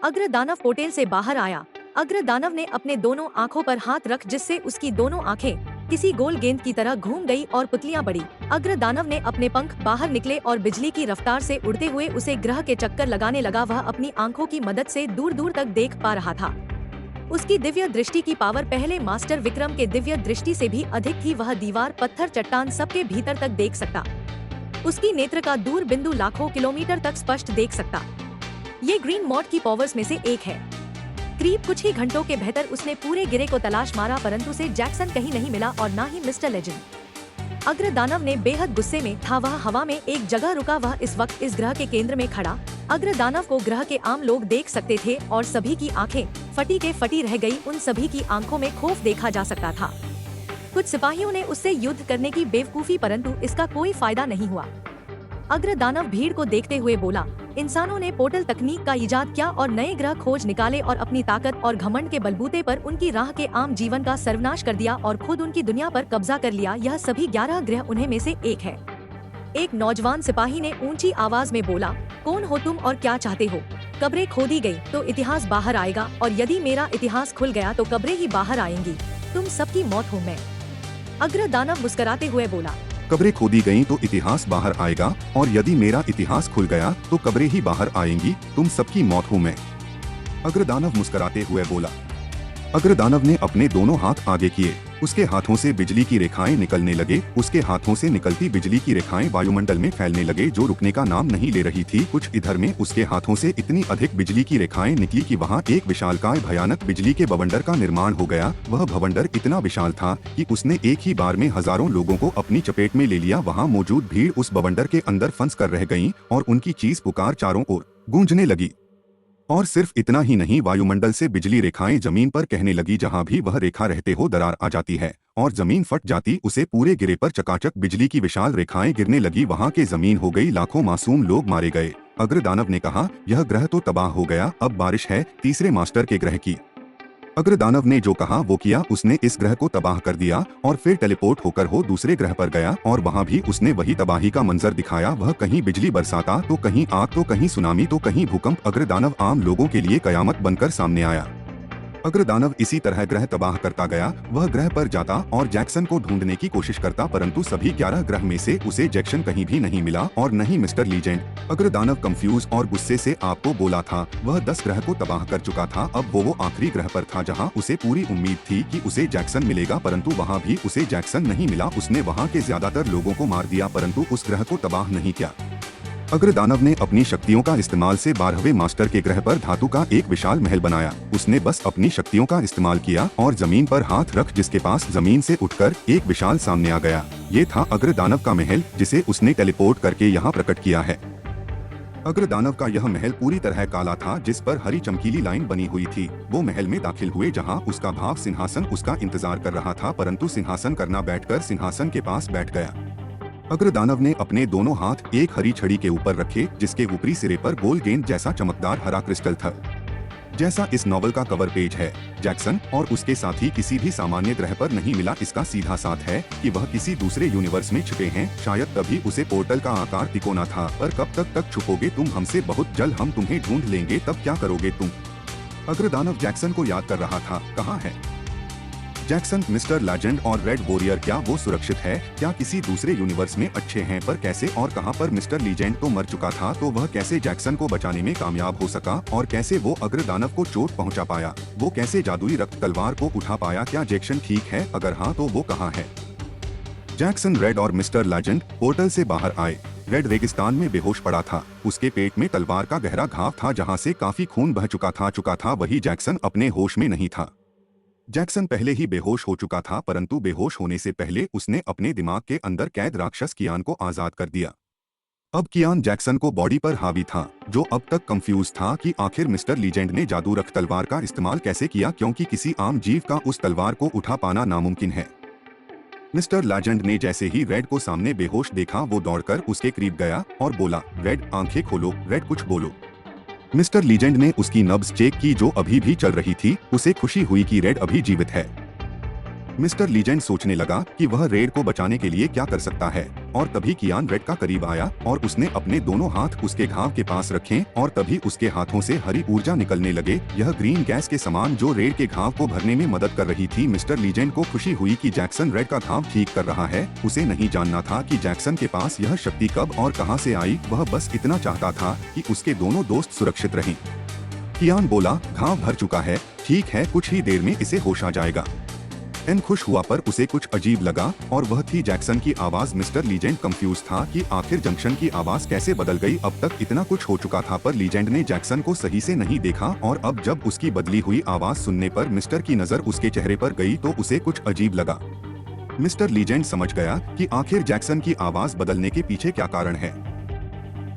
अग्र दानव पोर्टल से बाहर आया। अग्र दानव ने अपने दोनों आंखों पर हाथ रख, जिससे उसकी दोनों आंखें किसी गोल गेंद की तरह घूम गई और पुतलियां बढ़ी। अग्र दानव ने अपने पंख बाहर निकले और बिजली की रफ्तार से उड़ते हुए उसे ग्रह के चक्कर लगाने लगा। वह अपनी आंखों की मदद से दूर दूर तक देख पा रहा था। उसकी दिव्य दृष्टि की पावर पहले मास्टर विक्रम के दिव्य दृष्टि से भी अधिक थी। वह दीवार, पत्थर, चट्टान सबके भीतर तक देख सकता। उसकी नेत्र का दूर बिंदु लाखों किलोमीटर तक स्पष्ट देख सकता। ये ग्रीन मोड की पावर्स में से एक है। करीब कुछ ही घंटों के भीतर उसने पूरे गिरे को तलाश मारा, परंतु उसे जैक्सन कहीं नहीं मिला और न ही मिस्टर लेजेंड। अग्र दानव ने बेहद गुस्से में था। वह हवा में एक जगह रुका। वह इस वक्त इस ग्रह के केंद्र में खड़ा। अग्र दानव को ग्रह के आम लोग देख सकते थे और सभी की आंखें फटी के फटी रह गई। उन सभी की आंखों में खौफ देखा जा सकता था। कुछ सिपाहियों ने उससे युद्ध करने की बेवकूफी, परंतु इसका कोई फायदा नहीं हुआ। अग्र दानव भीड़ को देखते हुए बोला, इंसानों ने पोर्टल तकनीक का इजाद किया और नए ग्रह खोज निकाले और अपनी ताकत और घमंड के बलबूते पर उनकी राह के आम जीवन का सर्वनाश कर दिया और खुद उनकी दुनिया पर कब्जा कर लिया। यह सभी 11 ग्रह उन्हें में से एक है। एक नौजवान सिपाही ने ऊंची आवाज में बोला, कौन हो तुम और क्या चाहते हो? कब्रें खोदी गई तो इतिहास बाहर आएगा, और यदि मेरा इतिहास खुल गया तो कब्रें ही बाहर आएंगी। तुम सबकी मौत हूँ मैं। अग्र दानव मुस्कुराते हुए बोला, कब्रें खोदी गईं तो इतिहास बाहर आएगा, और यदि मेरा इतिहास खुल गया तो कब्रें ही बाहर आएंगी। तुम सबकी मौत हूँ मैं। अग्र दानव मुस्कुराते हुए बोला। अग्र दानव ने अपने दोनों हाथ आगे किए। उसके हाथों से बिजली की रेखाएं निकलने लगे। उसके हाथों से निकलती बिजली की रेखाएं वायुमंडल में फैलने लगे, जो रुकने का नाम नहीं ले रही थी। कुछ इधर में उसके हाथों से इतनी अधिक बिजली की रेखाएं निकली कि वहां एक विशालकाय भयानक बिजली के बवंडर का निर्माण हो गया। वह भवंडर इतना विशाल था कि उसने एक ही बार में हजारों लोगों को अपनी चपेट में ले लिया। वहाँ मौजूद भीड़ उस बवंडर के अंदर फंस कर रह गयी और उनकी चीज पुकार चारों ओर गूंजने लगी। और सिर्फ इतना ही नहीं, वायुमंडल से बिजली रेखाएं जमीन पर कहने लगी। जहां भी वह रेखा रहते हो दरार आ जाती है और जमीन फट जाती। उसे पूरे गिरे पर चकाचक बिजली की विशाल रेखाएं गिरने लगी। वहां के जमीन हो गई। लाखों मासूम लोग मारे गए। अग्र दानव ने कहा, यह ग्रह तो तबाह हो गया। अब बारिश है तीसरे मास्टर के ग्रह की। अग्र दानव ने जो कहा वो किया। उसने इस ग्रह को तबाह कर दिया और फिर टेलीपोर्ट होकर हो दूसरे ग्रह पर गया, और वहां भी उसने वही तबाही का मंजर दिखाया। वह कहीं बिजली बरसाता तो कहीं आग तो कहीं सुनामी तो कहीं भूकंप। अग्र दानव आम लोगों के लिए कयामत बनकर सामने आया। अग्र दानव इसी तरह ग्रह तबाह करता गया। वह ग्रह पर जाता और जैक्सन को ढूंढने की कोशिश करता, परंतु सभी 11 ग्रह में से उसे जैक्सन कहीं भी नहीं मिला और न ही मिस्टर लीजेंड। अग्र दानव कंफ्यूज और गुस्से से आपको बोला था। वह 10 ग्रह को तबाह कर चुका था। अब वो आखिरी ग्रह पर था जहां उसे पूरी उम्मीद थी कि उसे जैक्सन मिलेगा, परंतु वहां भी उसे जैक्सन नहीं मिला। उसने वहां के ज्यादातर लोगों को मार दिया, परंतु उस ग्रह को तबाह नहीं किया। अग्र दानव ने अपनी शक्तियों का इस्तेमाल से 12वें मास्टर के ग्रह पर धातु का एक विशाल महल बनाया। उसने बस अपनी शक्तियों का इस्तेमाल किया और जमीन पर हाथ रख, जिसके पास जमीन से उठकर एक विशाल सामने आ गया। ये था अग्र दानव का महल, जिसे उसने टेलीपोर्ट करके यहाँ प्रकट किया है। अग्र दानव का यह महल पूरी तरह काला था, जिस पर हरी चमकीली लाइन बनी हुई थी। वो महल में दाखिल हुए जहाँ उसका भाव सिंहासन उसका इंतजार कर रहा था, परंतु सिंहासन करना बैठकर सिंहासन के पास बैठ गया। अग्र दानव ने अपने दोनों हाथ एक हरी छड़ी के ऊपर रखे, जिसके ऊपरी सिरे पर गोल गेंद जैसा चमकदार हरा क्रिस्टल था, जैसा इस नॉवल का कवर पेज है। जैक्सन और उसके साथी किसी भी सामान्य ग्रह पर नहीं मिला। इसका सीधा साथ है कि वह किसी दूसरे यूनिवर्स में छिपे हैं। शायद तभी उसे पोर्टल का आकार तिकोना था। पर कब तक छुपोगे तुम हमसे? बहुत जल्द हम तुम्हें ढूंढ लेंगे, तब क्या करोगे तुम? अग्र दानव जैक्सन को याद कर रहा था। कहाँ है जैक्सन, मिस्टर लेजेंड और रेड वॉरियर, क्या वो सुरक्षित है? क्या किसी दूसरे यूनिवर्स में अच्छे हैं? पर कैसे और कहां पर? मिस्टर लीजेंड तो मर चुका था, तो वह कैसे जैक्सन को बचाने में कामयाब हो सका? और कैसे वो अग्रदानव को चोट पहुंचा पाया? वो कैसे जादुई रक्त तलवार को उठा पाया? क्या जैक्सन ठीक है? अगर हाँ तो वो कहाँ है? जैक्सन, रेड और मिस्टर लेजेंड पोर्टल से बाहर आए। रेड रेगिस्तान में बेहोश पड़ा था। उसके पेट में तलवार का गहरा घाव था जहां से काफी खून बह चुका था। वही जैक्सन अपने होश में नहीं था। जैक्सन पहले ही बेहोश हो चुका था, परंतु बेहोश होने से पहले उसने अपने दिमाग के अंदर कैद राक्षस कियान को आजाद कर दिया। अब कियान जैक्सन को बॉडी पर हावी था, जो अब तक कंफ्यूज था कि आखिर मिस्टर लीजेंड ने जादू रक्त तलवार का इस्तेमाल कैसे किया, क्योंकि किसी आम जीव का उस तलवार को उठा पाना नामुमकिन है। मिस्टर लेजेंड ने जैसे ही रेड को सामने बेहोश देखा, वो दौड़कर उसके करीब गया और बोला, रेड आंखें खोलो, रेड कुछ बोलो। मिस्टर लीजेंड ने उसकी नब्ज चेक की जो अभी भी चल रही थी। उसे खुशी हुई कि रेड अभी जीवित है। मिस्टर लीजेंड सोचने लगा कि वह रेड को बचाने के लिए क्या कर सकता है, और तभी कियान रेड का करीब आया और उसने अपने दोनों हाथ उसके घाव के पास रखे और तभी उसके हाथों से हरी ऊर्जा निकलने लगे, यह ग्रीन गैस के समान, जो रेड के घाव को भरने में मदद कर रही थी। मिस्टर लीजेंड को खुशी हुई कि जैक्सन रेड का घाव ठीक कर रहा है। उसे नहीं जानना था कि जैक्सन के पास यह शक्ति कब और कहां से आई। वह बस इतना चाहता था कि उसके दोनों दोस्त सुरक्षित रहें। कियान बोला, घाव भर चुका है, ठीक है, कुछ ही देर में इसे होश आ जाएगा। एन खुश हुआ, पर उसे कुछ अजीब लगा और वह थी जैक्सन की आवाज। मिस्टर लीजेंड कंफ्यूज था कि आखिर जंक्शन की आवाज कैसे बदल गई। अब तक इतना कुछ हो चुका था, पर लीजेंड ने जैक्सन को सही से नहीं देखा और अब जब उसकी बदली हुई आवाज सुनने पर मिस्टर की नजर उसके चेहरे पर गई तो उसे कुछ अजीब लगा। मिस्टर लीजेंड समझ गया कि आखिर जैक्सन की आवाज बदलने के पीछे क्या कारण है।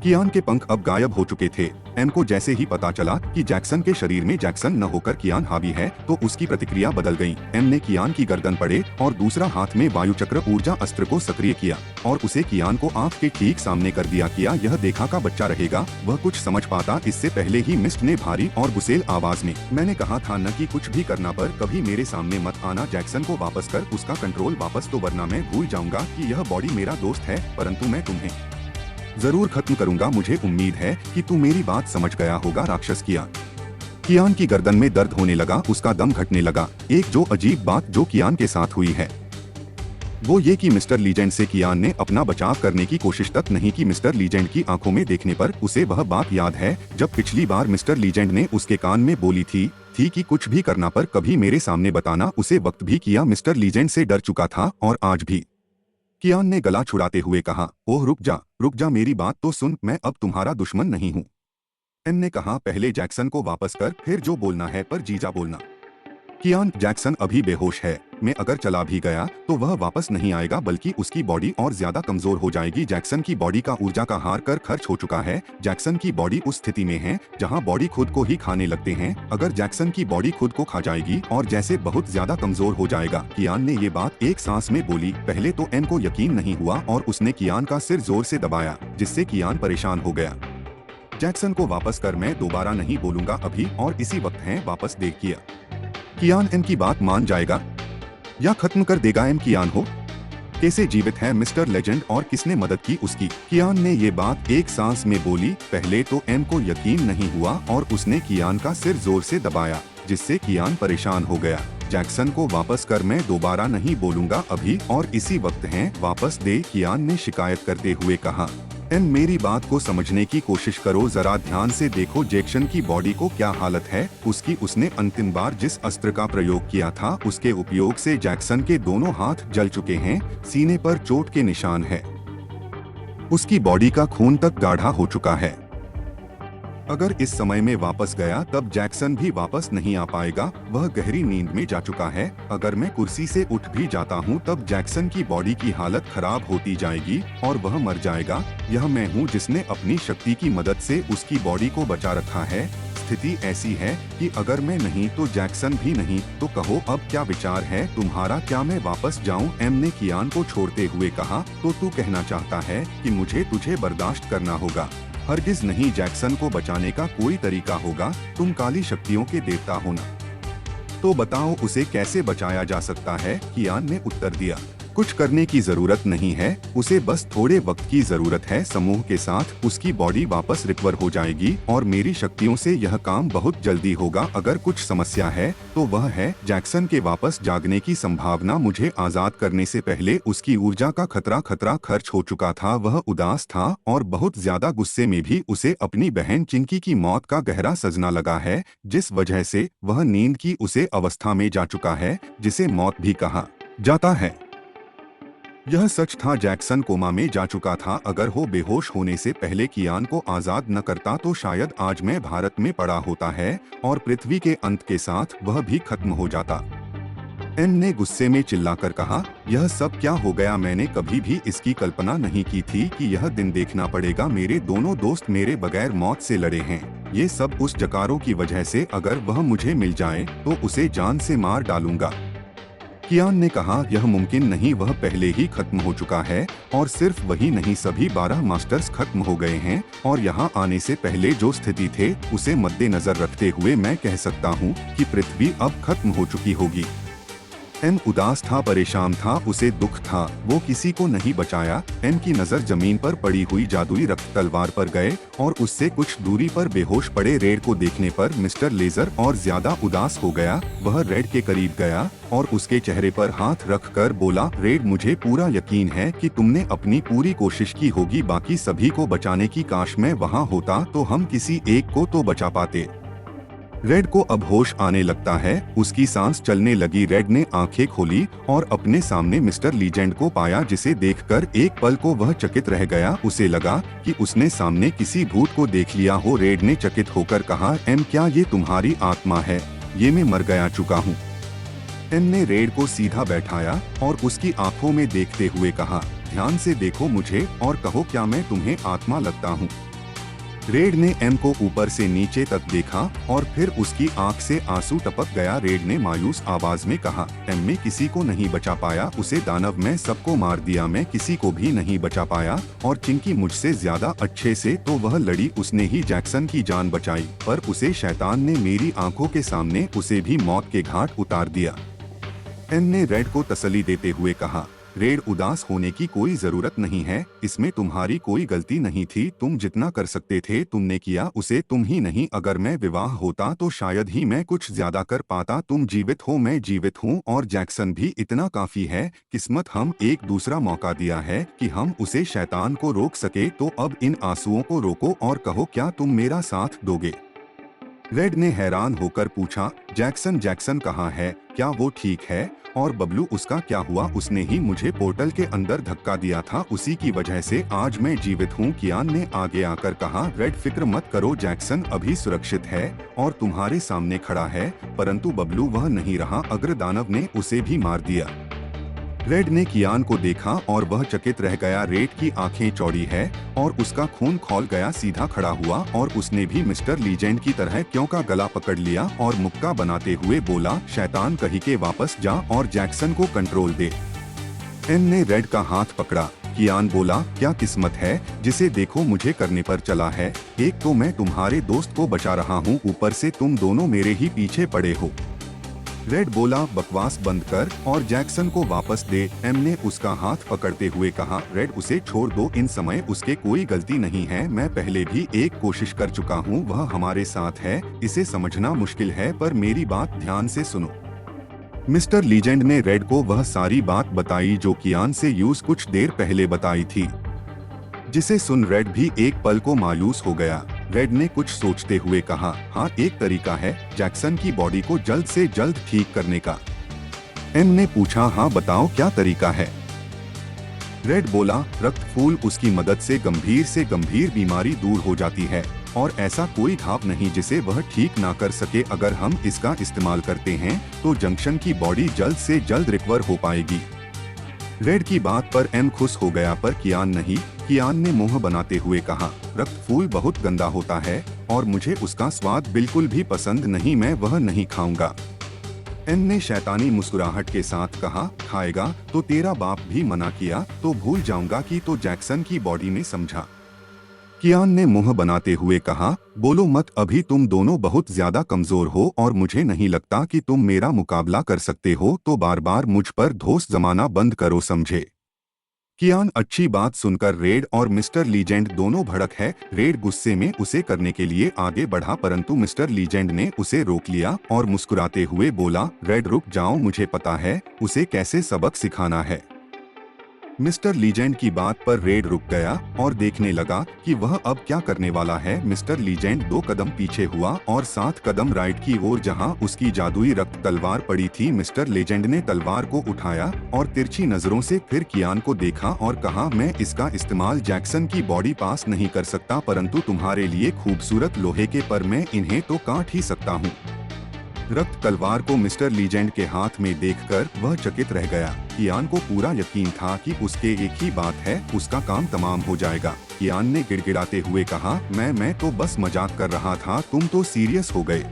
कियान के पंख अब गायब हो चुके थे। एम को जैसे ही पता चला कि जैक्सन के शरीर में जैक्सन न होकर कियान हावी है, तो उसकी प्रतिक्रिया बदल गई। एम ने कियान की गर्दन पड़े और दूसरा हाथ में वायुचक्र ऊर्जा अस्त्र को सक्रिय किया और उसे कियान को आंख के ठीक सामने कर दिया। किया यह देखा का बच्चा रहेगा, वह कुछ समझ पाता इससे पहले ही मिस्ट ने भारी और गुस्सेल आवाज में, मैंने कहा था न कि कुछ भी करना, पर कभी मेरे सामने मत आना। जैक्सन को वापस कर उसका कंट्रोल वापस, तो वरना मैं भूल जाऊंगा कि यह बॉडी मेरा दोस्त है, परंतु मैं तुम्हें जरूर खत्म करूंगा। मुझे उम्मीद है कि तू मेरी बात समझ गया होगा, राक्षस कियान की गर्दन में दर्द होने लगा, उसका दम घटने लगा। एक जो अजीब बात जो कियान के साथ हुई है वो ये कि मिस्टर लीजेंड से कियान ने अपना बचाव करने की कोशिश तक नहीं की। मिस्टर लीजेंड की आंखों में देखने पर उसे वह बात याद है जब पिछली बार मिस्टर लीजेंड ने उसके कान में बोली थी कि कुछ भी करना पर कभी मेरे सामने बताना। उसे वक्त भी किया मिस्टर लीजेंड से डर चुका था और आज भी। कियान ने गला छुड़ाते हुए कहा, ओह रुक जा, मेरी बात तो सुन, मैं अब तुम्हारा दुश्मन नहीं हूँ। एम ने कहा, पहले जैक्सन को वापस कर, फिर जो बोलना है पर जीजा बोलना। कियान, जैक्सन अभी बेहोश है, मैं अगर चला भी गया तो वह वापस नहीं आएगा, बल्कि उसकी बॉडी और ज्यादा कमजोर हो जाएगी। जैक्सन की बॉडी का ऊर्जा का हार कर खर्च हो चुका है। जैक्सन की बॉडी उस स्थिति में है जहां बॉडी खुद को ही खाने लगते हैं। अगर जैक्सन की बॉडी खुद को खा जाएगी और जैसे बहुत ज्यादा कमजोर हो जाएगा। कियान ने ये बात एक सांस में बोली। पहले तो एन को यकीन नहीं हुआ और उसने कियान का सिर जोर से दबाया, जिससे कियान परेशान हो गया। जैक्सन को वापस कर, मैं दोबारा नहीं बोलूंगा अभी, और इसी वक्त है वापस देख किया। कियान एम की बात मान जाएगा या खत्म कर देगा? एम कियान हो कैसे जीवित है मिस्टर लेजेंड, और किसने मदद की उसकी? कियान ने ये बात एक सांस में बोली। पहले तो एम को यकीन नहीं हुआ और उसने कियान का सिर जोर से दबाया, जिससे कियान परेशान हो गया। जैक्सन को वापस कर, मैं दोबारा नहीं बोलूंगा अभी, और इसी वक्त है वापस दे, कियान ने शिकायत करते हुए कहा। एम, मेरी बात को समझने की कोशिश करो, जरा ध्यान से देखो जैक्सन की बॉडी को क्या हालत है उसने अंतिम बार जिस अस्त्र का प्रयोग किया था उसके उपयोग से जैक्सन के दोनों हाथ जल चुके हैं, सीने पर चोट के निशान है, उसकी बॉडी का खून तक गाढ़ा हो चुका है। अगर इस समय में वापस गया तब जैक्सन भी वापस नहीं आ पाएगा, वह गहरी नींद में जा चुका है। अगर मैं कुर्सी से उठ भी जाता हूँ तब जैक्सन की बॉडी की हालत खराब होती जाएगी और वह मर जाएगा। यह मैं हूँ जिसने अपनी शक्ति की मदद से उसकी बॉडी को बचा रखा है। स्थिति ऐसी है कि अगर मैं नहीं तो जैक्सन भी नहीं, तो कहो अब क्या विचार है तुम्हारा, क्या मैं वापस जाऊं? एम ने कियान को छोड़ते हुए कहा, तो तू कहना चाहता है कि मुझे तुझे बर्दाश्त करना होगा? हरगिज नहीं, जैक्सन को बचाने का कोई तरीका होगा। तुम काली शक्तियों के देवता हो ना, तो बताओ उसे कैसे बचाया जा सकता है? कियान ने उत्तर दिया। कुछ करने की जरूरत नहीं है, उसे बस थोड़े वक्त की जरूरत है। समूह के साथ उसकी बॉडी वापस रिकवर हो जाएगी और मेरी शक्तियों से यह काम बहुत जल्दी होगा। अगर कुछ समस्या है तो वह है जैक्सन के वापस जागने की संभावना। मुझे आजाद करने से पहले उसकी ऊर्जा का खतरा खर्च हो चुका था। वह उदास था और बहुत ज्यादा गुस्से में भी। उसे अपनी बहन चिंकी की मौत का गहरा सजना लगा है, जिस वजह से वह नींद की उसे अवस्था में जा चुका है, जिसे मौत भी कहा जाता है। यह सच था, जैक्सन कोमा में जा चुका था। अगर वो बेहोश होने से पहले कियान को आजाद न करता तो शायद आज मैं भारत में पड़ा होता है और पृथ्वी के अंत के साथ वह भी खत्म हो जाता। एम ने गुस्से में चिल्लाकर कहा, यह सब क्या हो गया? मैंने कभी भी इसकी कल्पना नहीं की थी कि यह दिन देखना पड़ेगा। मेरे दोनों दोस्त मेरे बगैर मौत से लड़े हैं। ये सब उस जकारों की वजह से। अगर वह मुझे मिल जाए तो उसे जान से मार डालूंगा। कियान ने कहा, यह मुमकिन नहीं, वह पहले ही खत्म हो चुका है। और सिर्फ वही नहीं, सभी 12 मास्टर्स खत्म हो गए हैं। और यहाँ आने से पहले जो स्थिति थे उसे मद्देनजर रखते हुए मैं कह सकता हूँ कि पृथ्वी अब खत्म हो चुकी होगी। एम उदास था, परेशान था, उसे दुख था। वो किसी को नहीं बचाया। एम की नजर जमीन पर पड़ी हुई जादुई रक्त तलवार पर गए और उससे कुछ दूरी पर बेहोश पड़े रेड को देखने पर मिस्टर लेजर और ज्यादा उदास हो गया। वह रेड के करीब गया और उसके चेहरे पर हाथ रखकर बोला, रेड, मुझे पूरा यकीन है कि तुमने अपनी पूरी कोशिश की होगी बाकी सभी को बचाने की। काश मैं वहाँ होता तो हम किसी एक को तो बचा पाते। रेड को अब होश आने लगता है, उसकी सांस चलने लगी। रेड ने आंखें खोली और अपने सामने मिस्टर लीजेंड को पाया, जिसे देखकर एक पल को वह चकित रह गया। उसे लगा कि उसने सामने किसी भूत को देख लिया हो। रेड ने चकित होकर कहा, एम, क्या ये तुम्हारी आत्मा है? ये मैं मर गया चुका हूँ। एम ने रेड को सीधा बैठाया और उसकी आंखों में देखते हुए कहा, ध्यान से देखो मुझे और कहो, क्या मैं तुम्हें आत्मा लगता हूँ? रेड ने एम को ऊपर से नीचे तक देखा और फिर उसकी आंख से आंसू टपक गया। रेड ने मायूस आवाज में कहा, एम, मैं किसी को नहीं बचा पाया। उसे दानव में सबको मार दिया, मैं किसी को भी नहीं बचा पाया। और चिंकी मुझसे ज्यादा अच्छे से तो वह लड़ी, उसने ही जैक्सन की जान बचाई, पर उसे शैतान ने मेरी आंखों के सामने उसे भी मौत के घाट उतार दिया। एम ने रेड को तसल्ली देते हुए कहा, रेड, उदास होने की कोई जरूरत नहीं है, इसमें तुम्हारी कोई गलती नहीं थी। तुम जितना कर सकते थे तुमने किया, उसे तुम ही नहीं। अगर मैं विवाह होता तो शायद ही मैं कुछ ज्यादा कर पाता। तुम जीवित हो, मैं जीवित हूँ और जैक्सन भी, इतना काफी है। किस्मत हम एक दूसरा मौका दिया है कि हम उसे शैतान को रोक सके। तो अब इन आंसुओं को रोको और कहो, क्या तुम मेरा साथ दोगे? रेड ने हैरान होकर पूछा, जैक्सन कहाँ है? क्या वो ठीक है? और बबलू, उसका क्या हुआ? उसने ही मुझे पोर्टल के अंदर धक्का दिया था, उसी की वजह से आज मैं जीवित हूँ। कियान ने आगे आकर कहा, रेड, फिक्र मत करो, जैक्सन अभी सुरक्षित है और तुम्हारे सामने खड़ा है। परंतु बबलू वह नहीं रहा, अग्रदानव ने उसे भी मार दिया। रेड ने कियान को देखा और वह चकित रह गया। रेड की आंखें चौड़ी है और उसका खून खौल गया। सीधा खड़ा हुआ और उसने भी मिस्टर लीजेंड की तरह क्यों का गला पकड़ लिया और मुक्का बनाते हुए बोला, शैतान कहीं के वापस जा और जैक्सन को कंट्रोल दे। एम ने रेड का हाथ पकड़ा। कियान बोला, क्या किस्मत है, जिसे देखो मुझे करने पर चला है। एक तो मैं तुम्हारे दोस्त को बचा रहा हूँ, ऊपर से तुम दोनों मेरे ही पीछे पड़े हो। रेड बोला, बकवास बंद कर और जैक्सन को वापस दे। एम ने उसका हाथ पकड़ते हुए कहा, रेड, उसे छोड़ दो, इन समय उसके कोई गलती नहीं है। मैं पहले भी एक कोशिश कर चुका हूँ, वह हमारे साथ है। इसे समझना मुश्किल है पर मेरी बात ध्यान से सुनो। मिस्टर लीजेंड ने रेड को वह सारी बात बताई जो कियान से यूज कुछ देर पहले बताई थी, जिसे सुन रेड भी एक पल को मायूस हो गया। रेड ने कुछ सोचते हुए कहा, हाँ, एक तरीका है जैक्सन की बॉडी को जल्द से जल्द ठीक करने का। एम ने पूछा, हाँ बताओ, क्या तरीका है? रेड बोला, रक्त फूल, उसकी मदद से गंभीर बीमारी दूर हो जाती है और ऐसा कोई घाव नहीं जिसे वह ठीक ना कर सके। अगर हम इसका इस्तेमाल करते हैं तो जंक्शन की बॉडी जल्द से जल्द रिकवर हो पाएगी। रेड की बात पर एम खुश हो गया पर कियान नहीं। कियान ने मुंह बनाते हुए कहा, रक्त फूल बहुत गंदा होता है और मुझे उसका स्वाद बिल्कुल भी पसंद नहीं, मैं वह नहीं खाऊंगा। एम ने शैतानी मुस्कुराहट के साथ कहा, खाएगा तो तेरा बाप भी मना किया तो भूल जाऊंगा कि तो जैक्सन की बॉडी में समझा। कियान ने मुंह बनाते हुए कहा, बोलो मत, अभी तुम दोनों बहुत ज्यादा कमजोर हो और मुझे नहीं लगता कि तुम मेरा मुकाबला कर सकते हो, तो बार बार मुझ पर धोस जमाना बंद करो, समझे। कियान अच्छी बात सुनकर रेड और मिस्टर लीजेंड दोनों भड़क है। रेड गुस्से में उसे करने के लिए आगे बढ़ा, परंतु मिस्टर लीजेंड ने उसे रोक लिया और मुस्कुराते हुए बोला, रेड रुक जाओ, मुझे पता है उसे कैसे सबक सिखाना है। मिस्टर लीजेंड की बात पर रेड रुक गया और देखने लगा कि वह अब क्या करने वाला है। मिस्टर लीजेंड 2 कदम पीछे हुआ और 7 कदम राइट की ओर, जहां उसकी जादुई रक्त तलवार पड़ी थी। मिस्टर लीजेंड ने तलवार को उठाया और तिरछी नजरों से फिर कियान को देखा और कहा, मैं इसका इस्तेमाल जैक्सन की बॉडी पास नहीं कर सकता, परंतु तुम्हारे लिए खूबसूरत लोहे के पर मैं इन्हें तो काट ही सकता हूँ। रक्त तलवार को मिस्टर लीजेंड के हाथ में देखकर वह चकित रह गया। कियान को पूरा यकीन था कि उसके एक ही बात है, उसका काम तमाम हो जाएगा। कियान ने गिड़गिड़ाते हुए कहा, मैं तो बस मजाक कर रहा था, तुम तो सीरियस हो गए।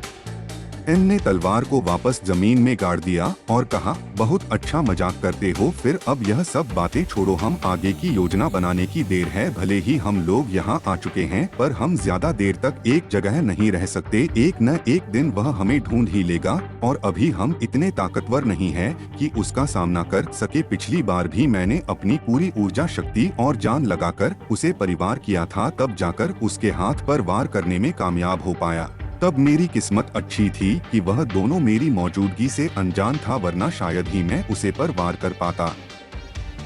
एन ने तलवार को वापस जमीन में गाड़ दिया और कहा, बहुत अच्छा मजाक करते हो, फिर अब यह सब बातें छोड़ो, हम आगे की योजना बनाने की देर है। भले ही हम लोग यहाँ आ चुके हैं, पर हम ज्यादा देर तक एक जगह नहीं रह सकते, एक न एक दिन वह हमें ढूंढ ही लेगा और अभी हम इतने ताकतवर नहीं हैं कि उसका सामना कर सके। पिछली बार भी मैंने अपनी पूरी ऊर्जा, शक्ति और जान लगाकर उसे परिवार किया था, तब जाकर उसके हाथ पर वार करने में कामयाब हो पाया। तब मेरी किस्मत अच्छी थी कि वह दोनों मेरी मौजूदगी से अनजान था, वरना शायद ही मैं उसे पर वार कर पाता।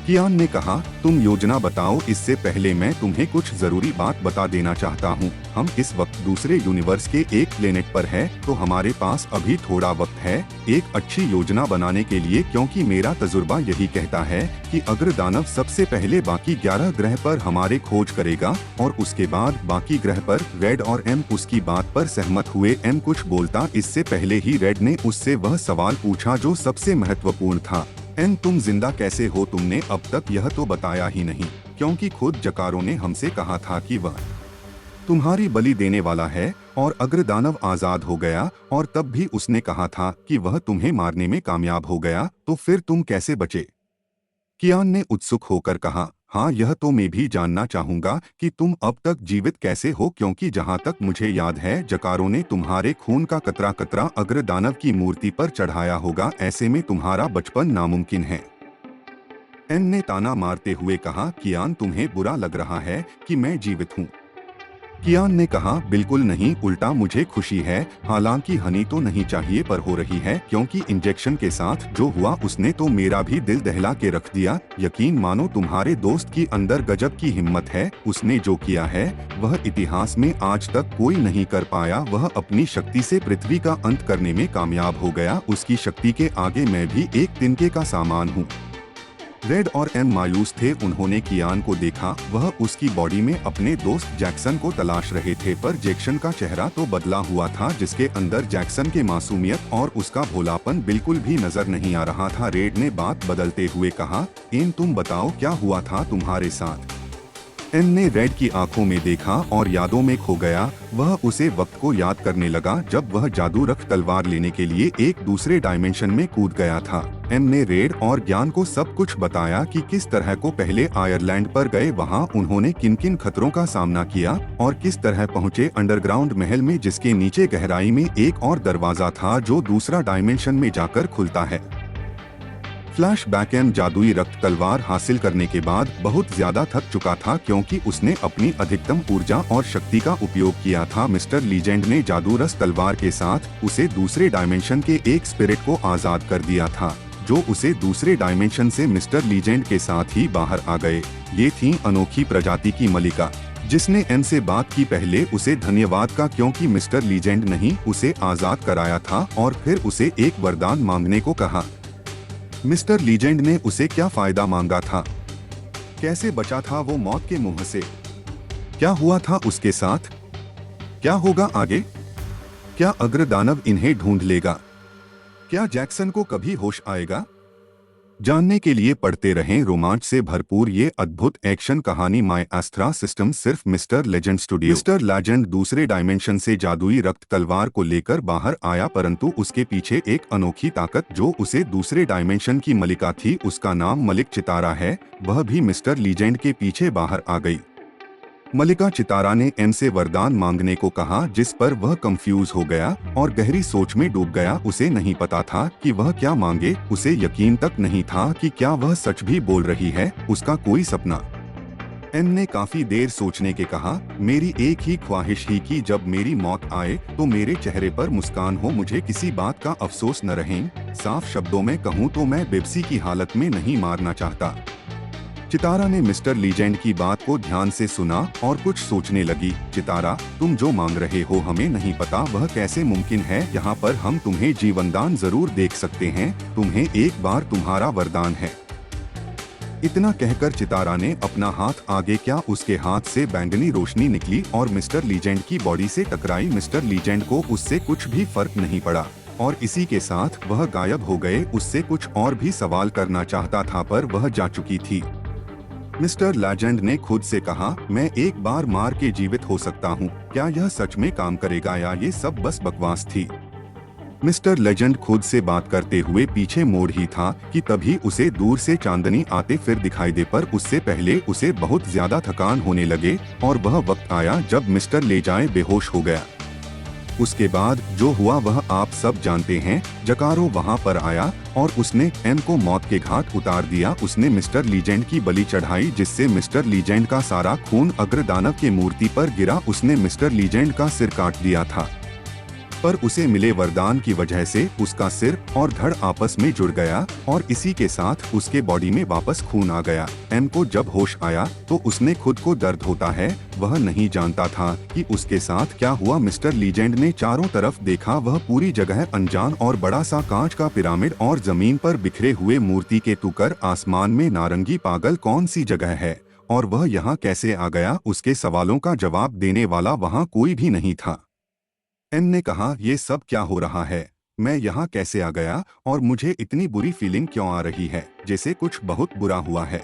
कियान ने कहा, तुम योजना बताओ, इससे पहले मैं तुम्हें कुछ जरूरी बात बता देना चाहता हूँ। हम इस वक्त दूसरे यूनिवर्स के एक प्लेनेट पर है, तो हमारे पास अभी थोड़ा वक्त है एक अच्छी योजना बनाने के लिए, क्योंकि मेरा तजुर्बा यही कहता है कि अग्रदानव सबसे पहले बाकी 11 ग्रह पर हमारे खोज करेगा और उसके बाद बाकी ग्रह पर। रेड और एम उसकी बात पर सहमत हुए। एम कुछ बोलता इससे पहले ही रेड ने उससे वह सवाल पूछा जो सबसे महत्वपूर्ण था, एन तुम जिंदा कैसे हो? तुमने अब तक यह तो बताया ही नहीं, क्योंकि खुद जकारों ने हमसे कहा था कि वह तुम्हारी बलि देने वाला है और अग्रदानव आजाद हो गया, और तब भी उसने कहा था कि वह तुम्हें मारने में कामयाब हो गया, तो फिर तुम कैसे बचे? कियान ने उत्सुक होकर कहा, हाँ, यह तो मैं भी जानना चाहूंगा कि तुम अब तक जीवित कैसे हो, क्योंकि जहाँ तक मुझे याद है जकारों ने तुम्हारे खून का कतरा कतरा अग्रदानव की मूर्ति पर चढ़ाया होगा, ऐसे में तुम्हारा बचपन नामुमकिन है। एन ने ताना मारते हुए कहा, कियान तुम्हें बुरा लग रहा है कि मैं जीवित हूँ? कियान ने कहा, बिल्कुल नहीं, उल्टा मुझे खुशी है। हालांकि हनी तो नहीं चाहिए पर हो रही है, क्योंकि इंजेक्शन के साथ जो हुआ उसने तो मेरा भी दिल दहला के रख दिया। यकीन मानो तुम्हारे दोस्त की अंदर गजब की हिम्मत है, उसने जो किया है वह इतिहास में आज तक कोई नहीं कर पाया। वह अपनी शक्ति से पृथ्वी का अंत करने में कामयाब हो गया, उसकी शक्ति के आगे मैं भी एक तिनके का सामान हूँ। रेड और एम मायूस थे, उन्होंने कियान को देखा, वह उसकी बॉडी में अपने दोस्त जैक्सन को तलाश रहे थे, पर जैक्सन का चेहरा तो बदला हुआ था, जिसके अंदर जैक्सन के मासूमियत और उसका भोलापन बिल्कुल भी नजर नहीं आ रहा था। रेड ने बात बदलते हुए कहा, एन तुम बताओ क्या हुआ था तुम्हारे साथ? एन ने रेड की आंखों में देखा और यादों में खो गया। वह उसे वक्त को याद करने लगा जब वह जादू रख तलवार लेने के लिए एक दूसरे डायमेंशन में कूद गया था। एम ने रेड और ज्ञान को सब कुछ बताया कि किस तरह को पहले आयरलैंड पर गए, वहां उन्होंने किन किन खतरों का सामना किया और किस तरह पहुंचे अंडरग्राउंड महल में, जिसके नीचे गहराई में एक और दरवाजा था जो दूसरा डायमेंशन में जाकर खुलता है। फ्लैशबैक, एम जादुई रक्त तलवार हासिल करने के बाद बहुत ज्यादा थक चुका था, क्योंकि उसने अपनी अधिकतम ऊर्जा और शक्ति का उपयोग किया था। मिस्टर लीजेंड ने जादू रस तलवार के साथ उसे दूसरे डायमेंशन के एक स्पिरिट को आजाद कर दिया था, जो उसे दूसरे डायमेंशन से मिस्टर लीजेंड के साथ ही बाहर आ गए। ये थी अनोखी प्रजाति की मलिका, जिसने एन से बात की। पहले उसे धन्यवाद का, क्योंकि मिस्टर लीजेंड नहीं उसे आजाद कराया था, और फिर उसे एक वरदान मांगने को कहा। मिस्टर लीजेंड ने उसे क्या फायदा मांगा था? कैसे बचा था वो मौत के मुंह से? क्या हुआ था उसके साथ? क्या होगा आगे? क्या अग्रदानव इन्हें ढूंढ लेगा? क्या जैक्सन को कभी होश आएगा? जानने के लिए पढ़ते रहें रोमांच से भरपूर ये अद्भुत एक्शन कहानी माय एस्ट्रा सिस्टम, सिर्फ mister legend studio. Mister legend दूसरे डायमेंशन से जादुई रक्त तलवार को लेकर बाहर आया, परंतु उसके पीछे एक अनोखी ताकत जो उसे दूसरे डायमेंशन की मलिका थी, उसका नाम मलिक चितारा है, वह भी मिस्टर लीजेंड के पीछे बाहर आ गई। मलिका चितारा ने एम से वरदान मांगने को कहा, जिस पर वह कंफ्यूज हो गया और गहरी सोच में डूब गया। उसे नहीं पता था कि वह क्या मांगे। उसे यकीन तक नहीं था कि क्या वह सच भी बोल रही है। उसका कोई सपना। एम ने काफी देर सोचने के कहा, मेरी एक ही ख्वाहिश ही कि जब मेरी मौत आए तो मेरे चेहरे पर मुस्कान हो, मुझे किसी बात का अफसोस न रहे। साफ शब्दों में कहूँ तो मैं बिब्सी की हालत में नहीं मारना चाहता। चितारा ने मिस्टर लीजेंड की बात को ध्यान से सुना और कुछ सोचने लगी। चितारा, तुम जो मांग रहे हो हमें नहीं पता वह कैसे मुमकिन है। यहाँ पर हम तुम्हें जीवनदान जरूर देख सकते हैं। तुम्हें एक बार तुम्हारा वरदान है। इतना कहकर चितारा ने अपना हाथ आगे किया। उसके हाथ से बैंगनी रोशनी निकली और मिस्टर लीजेंड की बॉडी से टकराई। मिस्टर लीजेंड को उससे कुछ भी फर्क नहीं पड़ा और इसी के साथ वह गायब हो गए। उससे कुछ और भी सवाल करना चाहता था पर वह जा चुकी थी। मिस्टर लीजेंड ने खुद से कहा, मैं एक बार मार के जीवित हो सकता हूँ। क्या यह सच में काम करेगा या ये सब बस बकवास थी? मिस्टर लीजेंड खुद से बात करते हुए पीछे मोड़ ही था कि तभी उसे दूर से चांदनी आते फिर दिखाई दे, पर उससे पहले उसे बहुत ज्यादा थकान होने लगे और वह वक्त आया जब मिस्टर लेजाए बेहोश हो गया। उसके बाद जो हुआ वह आप सब जानते हैं। जकारो वहां पर आया और उसने एम को मौत के घाट उतार दिया। उसने मिस्टर लीजेंड की बलि चढ़ाई जिससे मिस्टर लीजेंड का सारा खून अग्रदानव के मूर्ति पर गिरा। उसने मिस्टर लीजेंड का सिर काट दिया था पर उसे मिले वरदान की वजह से उसका सिर और धड़ आपस में जुड़ गया और इसी के साथ उसके बॉडी में वापस खून आ गया। एम को जब होश आया तो उसने खुद को दर्द होता है। वह नहीं जानता था कि उसके साथ क्या हुआ। मिस्टर लीजेंड ने चारों तरफ देखा। वह पूरी जगह अनजान और बड़ा सा कांच का पिरामिड और जमीन पर बिखरे हुए मूर्ति के टुकड़े। आसमान में नारंगी। पागल कौन सी जगह है और वह यहाँ कैसे आ गया? उसके सवालों का जवाब देने वाला वहाँ कोई भी नहीं था। एम ने कहा, ये सब क्या हो रहा है? मैं यहाँ कैसे आ गया और मुझे इतनी बुरी फीलिंग क्यों आ रही है, जैसे कुछ बहुत बुरा हुआ है।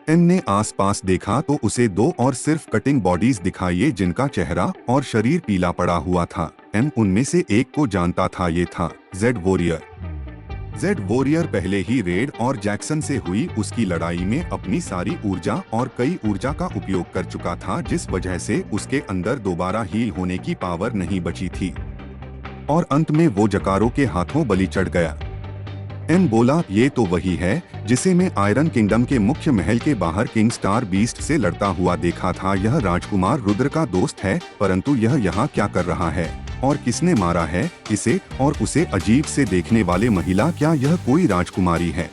एम ने आसपास देखा तो उसे दो और सिर्फ कटिंग बॉडीज दिखाई जिनका चेहरा और शरीर पीला पड़ा हुआ था। एम उनमें से एक को जानता था। ये था जेड वॉरियर। जेड वॉरियर पहले ही रेड और जैक्सन से हुई उसकी लड़ाई में अपनी सारी ऊर्जा और कई ऊर्जा का उपयोग कर चुका था, जिस वजह से उसके अंदर दोबारा हील होने की पावर नहीं बची थी और अंत में वो जकारो के हाथों बलि चढ़ गया। एम बोला, ये तो वही है जिसे मैं आयरन किंगडम के मुख्य महल के बाहर किंग स्टार बीस्ट से लड़ता हुआ देखा था। यह राजकुमार रुद्र का दोस्त है, परंतु यह यहाँ क्या कर रहा है और किसने मारा है इसे और उसे अजीब से देखने वाले महिला? क्या यह कोई राजकुमारी है?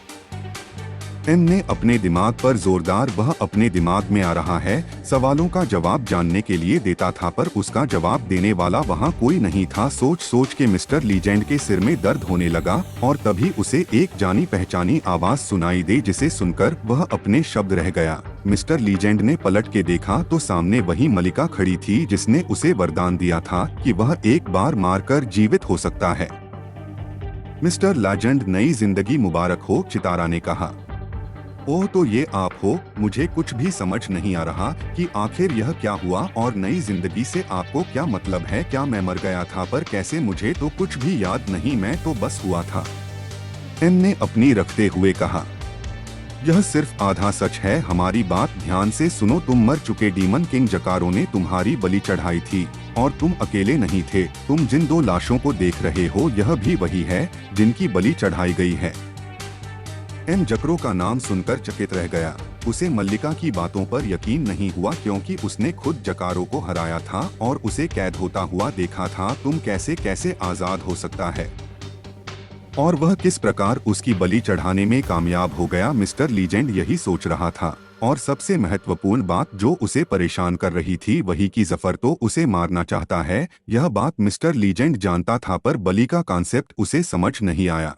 एम ने अपने दिमाग पर जोरदार वह अपने दिमाग में आ रहा है सवालों का जवाब जानने के लिए देता था, पर उसका जवाब देने वाला वहाँ कोई नहीं था। सोच सोच के मिस्टर लीजेंड के सिर में दर्द होने लगा और तभी उसे एक जानी पहचानी आवाज सुनाई दे जिसे सुनकर वह अपने शब्द रह गया। मिस्टर लीजेंड ने पलट के देखा तो सामने वही मलिका खड़ी थी जिसने उसे वरदान दिया था कि वह एक बार मारकर जीवित हो सकता है। मिस्टर लीजेंड, नई जिंदगी मुबारक हो, चितारा ने कहा। ओह, तो ये आप हो। मुझे कुछ भी समझ नहीं आ रहा कि आखिर यह क्या हुआ और नई जिंदगी से आपको क्या मतलब है? क्या मैं मर गया था? पर कैसे? मुझे तो कुछ भी याद नहीं, मैं तो बस हुआ था। एम ने अपनी रखते हुए कहा, यह सिर्फ आधा सच है। हमारी बात ध्यान से सुनो। तुम मर चुके डीमन किंग जकारो ने तुम्हारी बलि चढ़ाई थी और तुम अकेले नहीं थे। तुम जिन दो लाशों को देख रहे हो यह भी वही है जिनकी बलि चढ़ाई गई है। एम जकरो का नाम सुनकर चकित रह गया। उसे मल्लिका की बातों पर यकीन नहीं हुआ क्योंकि उसने खुद जकारो को हराया था और उसे कैद होता हुआ देखा था। तुम कैसे आजाद हो सकता है और वह किस प्रकार उसकी बलि चढ़ाने में कामयाब हो गया? मिस्टर लीजेंड यही सोच रहा था और सबसे महत्वपूर्ण बात जो उसे परेशान कर रही थी वही कि जफर तो उसे मारना चाहता है। यह बात मिस्टर लीजेंड जानता था पर बलि का कॉन्सेप्ट उसे समझ नहीं आया,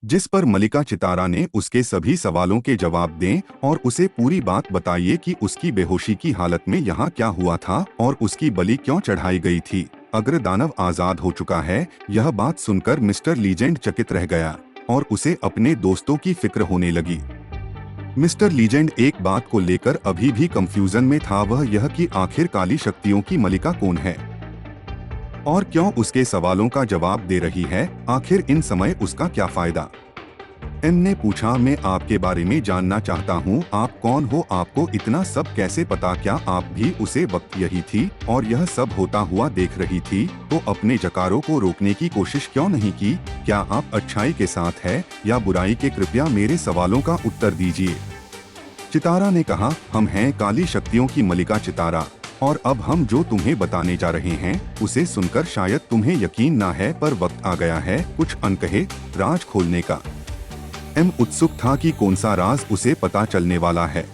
जिस पर मलिका चितारा ने उसके सभी सवालों के जवाब दें और उसे पूरी बात बताइए कि उसकी बेहोशी की हालत में यहाँ क्या हुआ था और उसकी बलि क्यों चढ़ाई गई थी। अग्रदानव आजाद हो चुका है। यह बात सुनकर मिस्टर लीजेंड चकित रह गया और उसे अपने दोस्तों की फिक्र होने लगी। मिस्टर लीजेंड एक बात को लेकर अभी भी कंफ्यूजन में था, वह यह कि आखिर काली शक्तियों की मलिका कौन है और क्यों उसके सवालों का जवाब दे रही है। आखिर इन समय उसका क्या फायदा? एन ने पूछा, मैं आपके बारे में जानना चाहता हूँ, आप कौन हो, आपको इतना सब कैसे पता, क्या आप भी उसे वक्त यही थी और यह सब होता हुआ देख रही थी, तो अपने जकारों को रोकने की कोशिश क्यों नहीं की, क्या आप अच्छाई के साथ है या बुराई के, कृपया मेरे सवालों का उत्तर दीजिए। चितारा ने कहा, हम हैं काली शक्तियों की मलिका चितारा, और अब हम जो तुम्हें बताने जा रहे हैं उसे सुनकर शायद तुम्हें यकीन ना है, पर वक्त आ गया है कुछ अनकहे राज खोलने का। एम उत्सुक था कि कौन सा राज उसे पता चलने वाला है।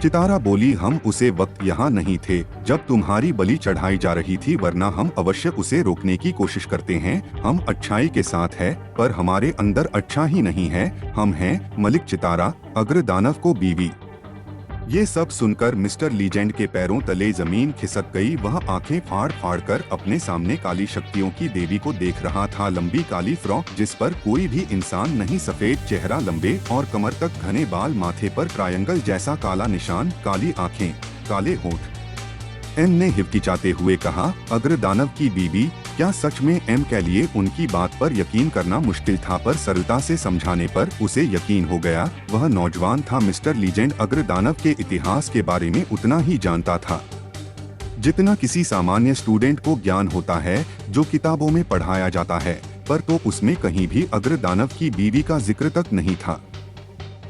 चितारा बोली, हम उसे वक्त यहाँ नहीं थे जब तुम्हारी बलि चढ़ाई जा रही थी, वरना हम अवश्य उसे रोकने की कोशिश करते हैं। हम अच्छाई के साथ है, पर हमारे अंदर अच्छा ही नहीं है। हम हैं मलिक चितारा, अग्र दानव को बीवी। ये सब सुनकर मिस्टर लीजेंड के पैरों तले जमीन खिसक गई। वह आंखें फाड़ फाड़ कर अपने सामने काली शक्तियों की देवी को देख रहा था। लंबी काली फ्रॉक जिस पर कोई भी इंसान नहीं, सफेद चेहरा, लंबे और कमर तक घने बाल, माथे पर ट्रायंगल जैसा काला निशान, काली आंखें, काले होंठ। एम ने हिचकिचाते हुए कहा, अग्र दानव की बीवी, क्या सच में? एम के लिए उनकी बात पर यकीन करना मुश्किल था, पर सरलता से समझाने पर उसे यकीन हो गया। वह नौजवान था। मिस्टर लीजेंड अग्र दानव के इतिहास के बारे में उतना ही जानता था जितना किसी सामान्य स्टूडेंट को ज्ञान होता है जो किताबों में पढ़ाया जाता है, पर तो उसमें कहीं भी अग्र दानव की बीवी का जिक्र तक नहीं था।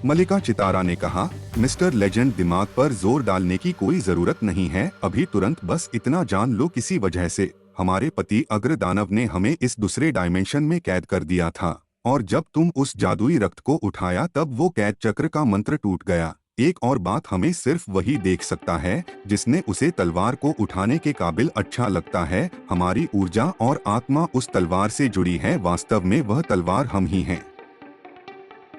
मलिका चितारा ने कहा, मिस्टर लेजेंड, दिमाग पर जोर डालने की कोई जरूरत नहीं है, अभी तुरंत बस इतना जान लो, किसी वजह से हमारे पति अग्र दानव ने हमें इस दूसरे डायमेंशन में कैद कर दिया था, और जब तुम उस जादुई रक्त को उठाया तब वो कैद चक्र का मंत्र टूट गया। एक और बात, हमें सिर्फ वही देख सकता है जिसने उसे तलवार को उठाने के काबिल अच्छा लगता है। हमारी ऊर्जा और आत्मा उस तलवार से जुड़ी है, वास्तव में वह तलवार हम ही हैं।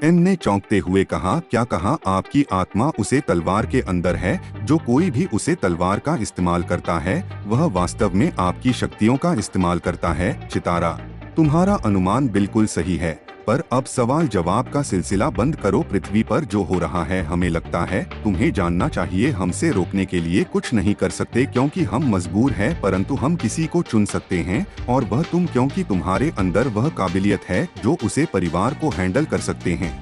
एन ने चौंकते हुए कहा, क्या कहा? आपकी आत्मा उसे तलवार के अंदर है? जो कोई भी उसे तलवार का इस्तेमाल करता है वह वास्तव में आपकी शक्तियों का इस्तेमाल करता है। चितारा, तुम्हारा अनुमान बिल्कुल सही है, पर अब सवाल जवाब का सिलसिला बंद करो। पृथ्वी पर जो हो रहा है हमें लगता है तुम्हें जानना चाहिए। हमसे रोकने के लिए कुछ नहीं कर सकते क्योंकि हम मजबूर हैं, परंतु हम किसी को चुन सकते हैं और वह तुम, क्योंकि तुम्हारे अंदर वह काबिलियत है जो उसे परिवार को हैंडल कर सकते हैं।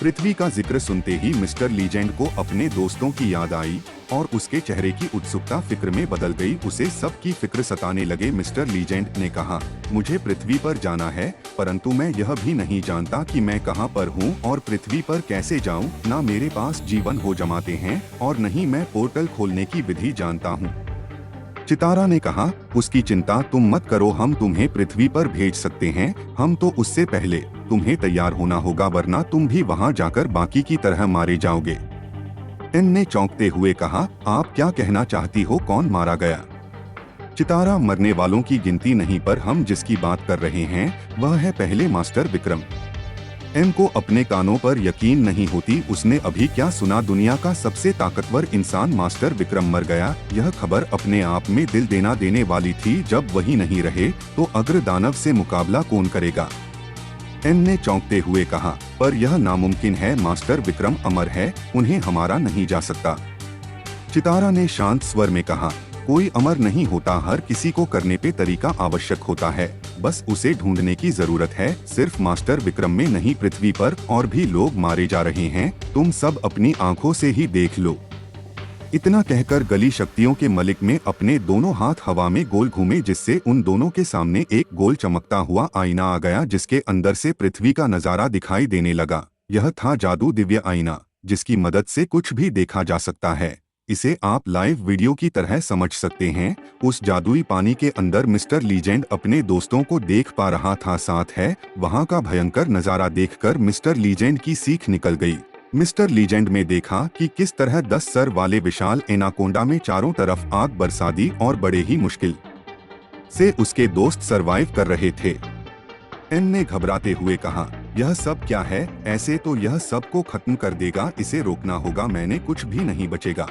पृथ्वी का जिक्र सुनते ही मिस्टर लीजेंड को अपने दोस्तों की याद आई और उसके चेहरे की उत्सुकता फिक्र में बदल गई। उसे सबकी फिक्र सताने लगे। मिस्टर लीजेंड ने कहा, मुझे पृथ्वी पर जाना है, परंतु मैं यह भी नहीं जानता कि मैं कहां पर हूं और पृथ्वी पर कैसे जाऊं। ना मेरे पास जीवन हो जमाते हैं और नहीं मैं पोर्टल खोलने की विधि जानता हूं। चितारा ने कहा, उसकी चिंता तुम मत करो, हम तुम्हें पृथ्वी पर भेज सकते हैं। हम तो उससे पहले तुम्हें तैयार होना होगा, वरना तुम भी वहां जाकर बाकी की तरह मारे जाओगे। एन ने चौंकते हुए कहा, आप क्या कहना चाहती हो? कौन मारा गया? चितारा, मरने वालों की गिनती नहीं, पर हम जिसकी बात कर रहे हैं वह है पहले मास्टर विक्रम। एम को अपने कानों पर यकीन नहीं होती। उसने अभी क्या सुना? दुनिया का सबसे ताकतवर इंसान मास्टर विक्रम मर गया। यह खबर अपने आप में दिल देने वाली थी। जब वही नहीं रहे तो अग्र दानव से मुकाबला कौन करेगा? एन ने चौंकते हुए कहा, पर यह नामुमकिन है। मास्टर विक्रम अमर है, उन्हें हमारा नहीं जा सकता। चितारा ने शांत स्वर में कहा, कोई अमर नहीं होता, हर किसी को करने पे तरीका आवश्यक होता है, बस उसे ढूंढने की जरूरत है। सिर्फ मास्टर विक्रम में नहीं, पृथ्वी पर और भी लोग मारे जा रहे हैं, तुम सब अपनी आंखों से ही देख लो। इतना कहकर गली शक्तियों के मलिक में अपने दोनों हाथ हवा में गोल घूमे, जिससे उन दोनों के सामने एक गोल चमकता हुआ आईना आ गया, जिसके अंदर से पृथ्वी का नजारा दिखाई देने लगा। यह था जादू दिव्य आईना, जिसकी मदद से कुछ भी देखा जा सकता है। इसे आप लाइव वीडियो की तरह समझ सकते हैं। उस जादुई पानी के अंदर मिस्टर लीजेंड अपने दोस्तों को देख पा रहा था। साथ है वहां का भयंकर नजारा देखकर मिस्टर लीजेंड की सीख निकल गई। मिस्टर लीजेंड में देखा कि किस तरह 10 सर वाले विशाल एनाकोंडा में चारों तरफ आग बरसा दी और बड़े ही मुश्किल से उसके दोस्त सरवाइव कर रहे थे। एन ने घबराते हुए कहा, यह सब क्या है? ऐसे तो यह सबको खत्म कर देगा, इसे रोकना होगा, मैंने कुछ भी नहीं बचेगा।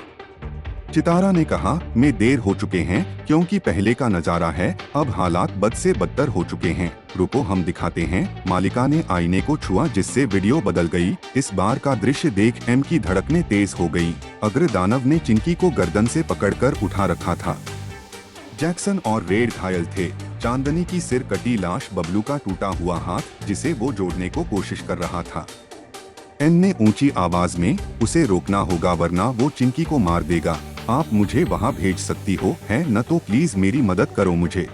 चितारा ने कहा, में देर हो चुके हैं, क्योंकि पहले का नजारा है, अब हालात बद से बदतर हो चुके हैं। रुको, हम दिखाते हैं। मालिका ने आईने को छुआ, जिससे वीडियो बदल गई। इस बार का दृश्य देख एम की धड़कनें तेज हो गई। अग्र दानव ने चिंकी को गर्दन से पकड़कर उठा रखा था। जैक्सन और रेड घायल थे। चांदनी की सिर कटी लाश, बबलू का टूटा हुआ हाथ जिसे वो जोड़ने को कोशिश कर रहा था। एन ने ऊंची आवाज में, उसे रोकना होगा वरना वो चिंकी को मार देगा। आप मुझे वहाँ भेज सकती हो है न, तो प्लीज मेरी मदद करो मुझे।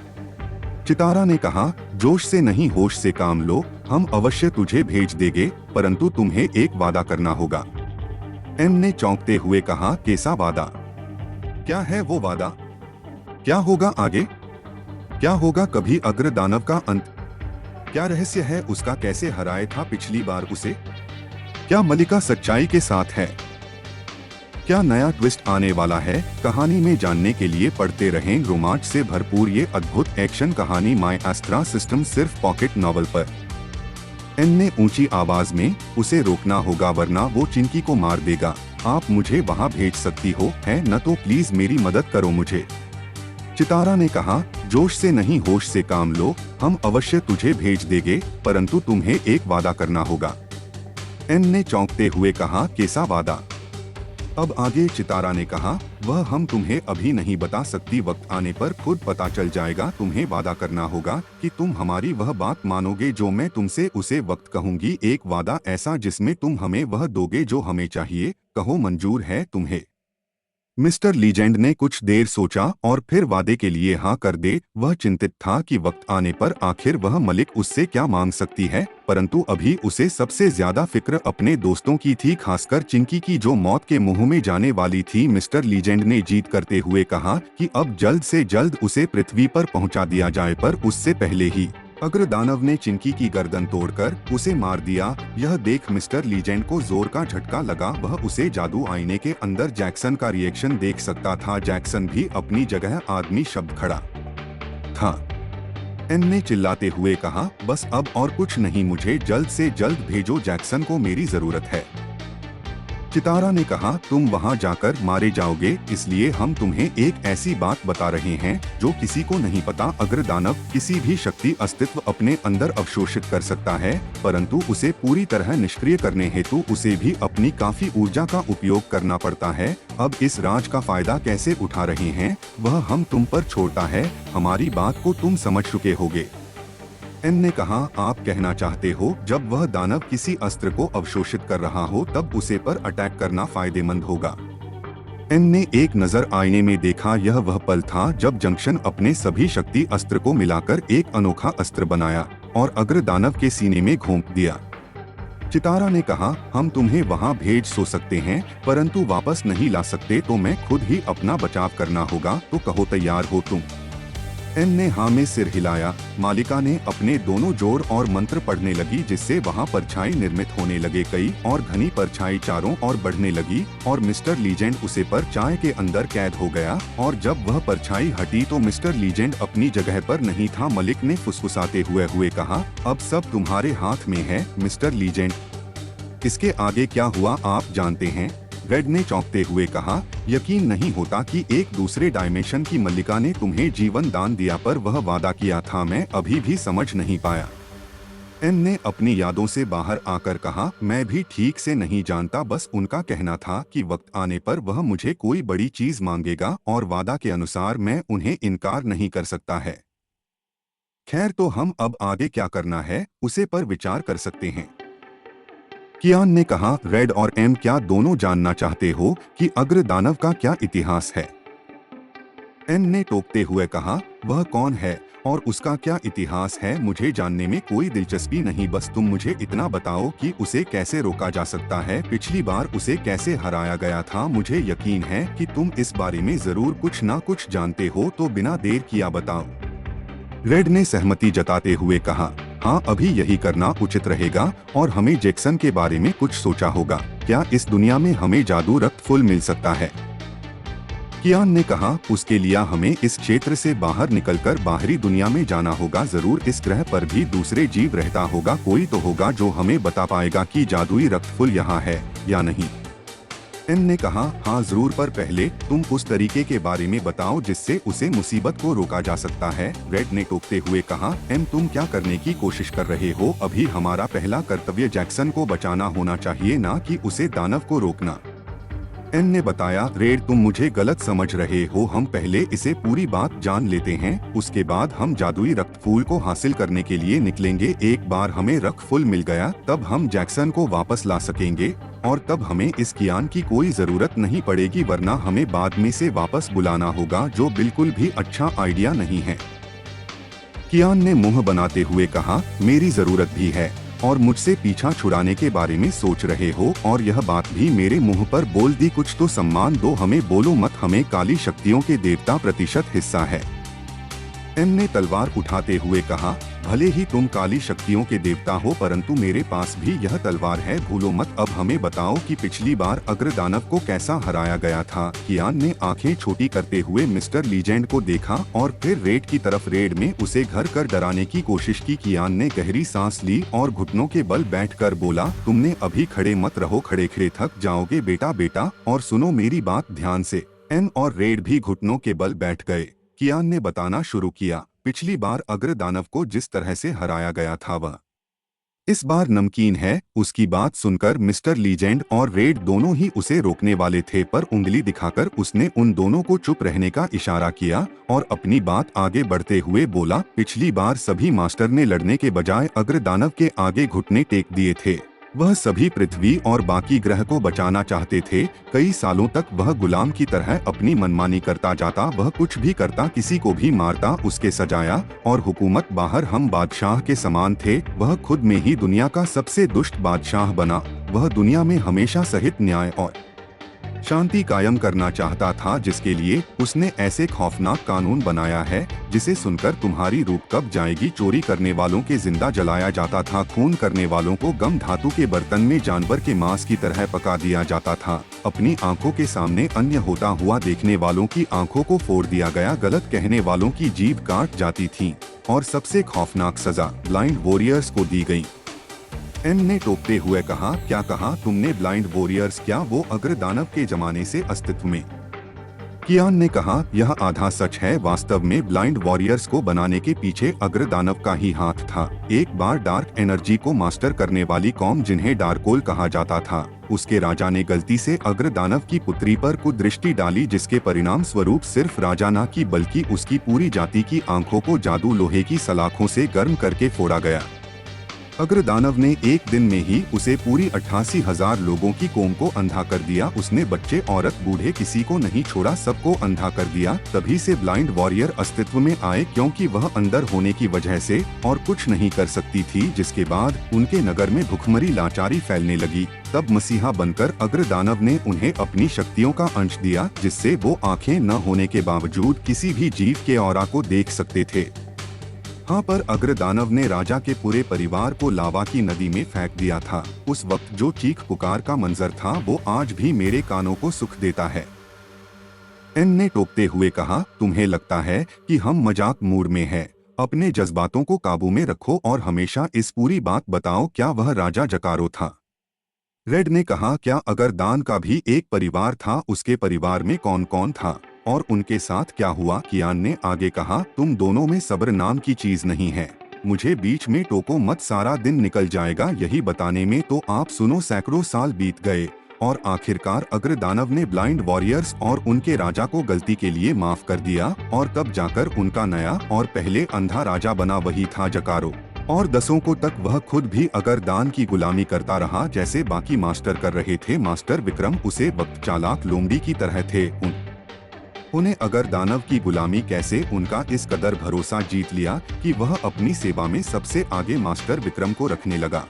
चितारा ने कहा, जोश से नहीं होश से काम लो, हम अवश्य तुझे भेज देंगे, परंतु तुम्हें एक वादा करना होगा। एन ने चौंकते हुए कहा, कैसा वादा? क्या है वो वादा? क्या होगा आगे? क्या होगा कभी अग्र दानव का अंत? क्या रहस्य है उसका? कैसे हराया था पिछली बार उसे? क्या मलिका सच्चाई के साथ है? क्या नया ट्विस्ट आने वाला है? कहानी में जानने के लिए पढ़ते रहें रोमांच से भरपूर ये अद्भुत एक्शन कहानी माय एस्ट्रा सिस्टम, सिर्फ पॉकेट नॉवल पर। एन ने ऊंची आवाज में, उसे रोकना होगा वरना वो चिंकी को मार देगा। आप मुझे वहाँ भेज सकती हो है न, तो प्लीज मेरी मदद करो मुझे। चितारा ने कहा, जोश से नहीं होश से काम लो, हम अवश्य तुझे भेज देंगे, परंतु तुम्हें एक वादा करना होगा। एन ने चौंकते हुए कहा, कैसा वादा? अब आगे चितारा ने कहा, वह हम तुम्हें अभी नहीं बता सकती, वक्त आने पर खुद पता चल जाएगा। तुम्हें वादा करना होगा कि तुम हमारी वह बात मानोगे जो मैं तुमसे उसे वक्त कहूंगी, एक वादा ऐसा जिसमें तुम हमें वह दोगे जो हमें चाहिए। कहो मंजूर है तुम्हें? मिस्टर लीजेंड ने कुछ देर सोचा और फिर वादे के लिए हाँ कर दे। वह चिंतित था कि वक्त आने पर आखिर वह मलिक उससे क्या मांग सकती है, परंतु अभी उसे सबसे ज्यादा फिक्र अपने दोस्तों की थी, खासकर चिंकी की जो मौत के मुंह में जाने वाली थी। मिस्टर लीजेंड ने जीत करते हुए कहा कि अब जल्द से जल्द उसे पृथ्वी पर पहुंचा दिया जाए, पर उससे पहले ही अग्र दानव ने चिंकी की गर्दन तोड़कर उसे मार दिया। यह देख मिस्टर लीजेंड को जोर का झटका लगा। वह उसे जादू आईने के अंदर जैक्सन का रिएक्शन देख सकता था। जैक्सन भी अपनी जगह आदमी शब्द खड़ा था। एन ने चिल्लाते हुए कहा, बस अब और कुछ नहीं, मुझे जल्द से जल्द भेजो, जैक्सन को मेरी जरूरत है। चितारा ने कहा, तुम वहां जाकर मारे जाओगे, इसलिए हम तुम्हें एक ऐसी बात बता रहे हैं जो किसी को नहीं पता। अग्र दानव किसी भी शक्ति अस्तित्व अपने अंदर अवशोषित कर सकता है, परंतु उसे पूरी तरह निष्क्रिय करने हेतु उसे भी अपनी काफी ऊर्जा का उपयोग करना पड़ता है। अब इस राज का फायदा कैसे उठा रहे हैं वह हम तुम पर छोड़ता है। हमारी बात को तुम समझ चुके होगे। एन ने कहा, आप कहना चाहते हो जब वह दानव किसी अस्त्र को अवशोषित कर रहा हो तब उसे पर अटैक करना फायदेमंद होगा। एन ने एक नजर आईने में देखा। यह वह पल था जब जंक्शन अपने सभी शक्ति अस्त्र को मिलाकर एक अनोखा अस्त्र बनाया और अग्र दानव के सीने में घोंप दिया। चितारा ने कहा, हम तुम्हें वहां भेज सो सकते हैं, परंतु वापस नहीं ला सकते, तो मैं खुद ही अपना बचाव करना होगा। तो कहो तैयार हो तुम? एन ने हाँ में सिर हिलाया। मालिका ने अपने दोनों जोर और मंत्र पढ़ने लगी, जिससे वहाँ परछाई निर्मित होने लगे। कई और घनी परछाई चारों ओर बढ़ने लगी और मिस्टर लीजेंड उसे परछाई के अंदर कैद हो गया। और जब वह परछाई हटी तो मिस्टर लीजेंड अपनी जगह पर नहीं था। मलिक ने फुसफुसाते हुए कहा, अब सब तुम्हारे हाथ में है मिस्टर लीजेंड। इसके आगे क्या हुआ आप जानते हैं? रेड ने चौंकते हुए कहा, यकीन नहीं होता कि एक दूसरे डायमेंशन की मल्लिका ने तुम्हें जीवन दान दिया, पर वह वादा किया था मैं अभी भी समझ नहीं पाया। एन ने अपनी यादों से बाहर आकर कहा, मैं भी ठीक से नहीं जानता, बस उनका कहना था कि वक्त आने पर वह मुझे कोई बड़ी चीज मांगेगा और वादा के अनुसार मैं उन्हें इनकार नहीं कर सकता है। खैर, तो हम अब आगे क्या करना है उसे पर विचार कर सकते हैं। कियान ने कहा, रेड और एम क्या दोनों जानना चाहते हो कि अग्र दानव का क्या इतिहास है? एन ने टोकते हुए कहा, वह कौन है और उसका क्या इतिहास है? मुझे जानने में कोई दिलचस्पी नहीं, बस तुम मुझे इतना बताओ कि उसे कैसे रोका जा सकता है, पिछली बार उसे कैसे हराया गया था। मुझे यकीन है कि तुम इस बारे में जरूर कुछ ना कुछ जानते हो, तो बिना देर किया बताओ। रेड ने सहमति जताते हुए कहा, हाँ, अभी यही करना उचित रहेगा और हमें जैक्सन के बारे में कुछ सोचा होगा। क्या इस दुनिया में हमें जादू रक्त फूल मिल सकता है? कियान ने कहा, उसके लिए हमें इस क्षेत्र से बाहर निकलकर बाहरी दुनिया में जाना होगा। जरूर इस ग्रह पर भी दूसरे जीव रहता होगा, कोई तो होगा जो हमें बता पाएगा कि जादुई रक्त फूल यहाँ है या नहीं। एन ने कहा, हाँ जरूर, पर पहले तुम उस तरीके के बारे में बताओ जिससे उसे मुसीबत को रोका जा सकता है। रेड ने टोकते हुए कहा, एम तुम क्या करने की कोशिश कर रहे हो? अभी हमारा पहला कर्तव्य जैक्सन को बचाना होना चाहिए, ना कि उसे दानव को रोकना। एन ने बताया, रेड तुम मुझे गलत समझ रहे हो, हम पहले इसे पूरी बात जान लेते हैं, उसके बाद हम जादुई रक्त फूल को हासिल करने के लिए निकलेंगे। एक बार हमें रक्त फूल मिल गया तब हम जैक्सन को वापस ला सकेंगे और तब हमें इस कियान की कोई जरूरत नहीं पड़ेगी, वरना हमें बाद में से वापस बुलाना होगा, जो बिल्कुल भी अच्छा आइडिया नहीं है। कियान ने मुंह बनाते हुए कहा, मेरी जरूरत भी है और मुझसे पीछा छुड़ाने के बारे में सोच रहे हो और यह बात भी मेरे मुंह पर बोल दी, कुछ तो सम्मान दो हमें, बोलो मत, हमें काली शक्तियों के देवता प्रतिशत हिस्सा है। एम ने तलवार उठाते हुए कहा, भले ही तुम काली शक्तियों के देवता हो परंतु मेरे पास भी यह तलवार है, भूलो मत। अब हमें बताओ कि पिछली बार अग्रदानव को कैसा हराया गया था। कियान ने आंखें छोटी करते हुए मिस्टर लीजेंड को देखा और फिर रेड की तरफ। रेड में उसे घर कर डराने की कोशिश की। कियान ने गहरी सांस ली और घुटनों के बल बैठकर बोला, तुमने अभी खड़े मत रहो, खड़े खड़े थक जाओगे बेटा। और सुनो मेरी बात ध्यान से। एन और रेड भी घुटनों के बल बैठ गए। कियान ने बताना शुरू किया, पिछली बार अग्रदानव को जिस तरह से हराया गया था वह इस बार नमकीन है। उसकी बात सुनकर मिस्टर लीजेंड और रेड दोनों ही उसे रोकने वाले थे, पर उंगली दिखाकर उसने उन दोनों को चुप रहने का इशारा किया और अपनी बात आगे बढ़ते हुए बोला, पिछली बार सभी मास्टर ने लड़ने के बजाय अग्रदानव के आगे घुटने टेक दिए थे। वह सभी पृथ्वी और बाकी ग्रह को बचाना चाहते थे। कई सालों तक वह गुलाम की तरह अपनी मनमानी करता जाता, वह कुछ भी करता, किसी को भी मारता, उसके सजाया और हुकूमत बाहर हम बादशाह के समान थे। वह खुद में ही दुनिया का सबसे दुष्ट बादशाह बना। वह दुनिया में हमेशा सहित न्याय और शांति कायम करना चाहता था, जिसके लिए उसने ऐसे खौफनाक कानून बनाया है जिसे सुनकर तुम्हारी रूह कब जाएगी। चोरी करने वालों के जिंदा जलाया जाता था, खून करने वालों को गम धातु के बर्तन में जानवर के मांस की तरह पका दिया जाता था। अपनी आंखों के सामने अन्य होता हुआ देखने वालों की आंखों को फोड़ दिया गया, गलत कहने वालों की जीभ काट जाती थी और सबसे खौफनाक सजा ब्लाइंड वॉरियर्स को दी गई। एम ने टोकते हुए कहा, क्या कहा तुमने, ब्लाइंड वॉरियर्स? क्या वो अग्रदानव के जमाने से अस्तित्व में? कियान ने कहा, यह आधा सच है। वास्तव में ब्लाइंड वॉरियर्स को बनाने के पीछे अग्रदानव का ही हाथ था। एक बार डार्क एनर्जी को मास्टर करने वाली कौम, जिन्हें डार्कोल कहा जाता था, उसके राजा ने गलती से अग्रदानव की पुत्री पर कुदृष्टि डाली, जिसके परिणाम स्वरूप सिर्फ राजा न की बल्कि उसकी पूरी जाति की आंखों को जादू लोहे की सलाखों से गर्म करके फोड़ा गया। अग्रदानव ने एक दिन में ही उसे पूरी 88,000 लोगों की कौम को अंधा कर दिया। उसने बच्चे, औरत, बूढ़े किसी को नहीं छोड़ा, सबको अंधा कर दिया। तभी से ब्लाइंड वॉरियर अस्तित्व में आए, क्योंकि वह अंदर होने की वजह से और कुछ नहीं कर सकती थी। जिसके बाद उनके नगर में भुखमरी, लाचारी फैलने लगी। तब मसीहा बनकर अग्रदानव ने उन्हें अपनी शक्तियों का अंश दिया, जिससे वो आंखें न होने के बावजूद किसी भी जीव के ऑरा को देख सकते थे। हाँ, पर अग्रदानव ने राजा के पूरे परिवार को लावा की नदी में फेंक दिया था। उस वक्त जो चीख पुकार का मंजर था वो आज भी मेरे कानों को सुख देता है। एन ने टोकते हुए कहा, तुम्हें लगता है कि हम मजाक मूड में हैं? अपने जज्बातों को काबू में रखो और हमेशा इस पूरी बात बताओ, क्या वह राजा जकारो था? रेड ने कहा, क्या अग्रदान का भी एक परिवार था? उसके परिवार में कौन कौन था और उनके साथ क्या हुआ? कियान ने आगे कहा, तुम दोनों में सब्र नाम की चीज नहीं है। मुझे बीच में टोको मत, सारा दिन निकल जाएगा यही बताने में, तो आप सुनो। सैकड़ों साल बीत गए और आखिरकार अग्रदानव ने ब्लाइंड वॉरियर्स और उनके राजा को गलती के लिए माफ कर दिया और तब जाकर उनका नया और पहले अंधा राजा बना, वही था जकारो। और दशकों तक वह खुद भी अग्रदान की गुलामी करता रहा, जैसे बाकी मास्टर कर रहे थे। मास्टर विक्रम उसे वक्त चालाक लोमड़ी की तरह थे। उन्हें अग्रदानव की गुलामी कैसे उनका इस कदर भरोसा जीत लिया कि वह अपनी सेवा में सबसे आगे मास्टर विक्रम को रखने लगा।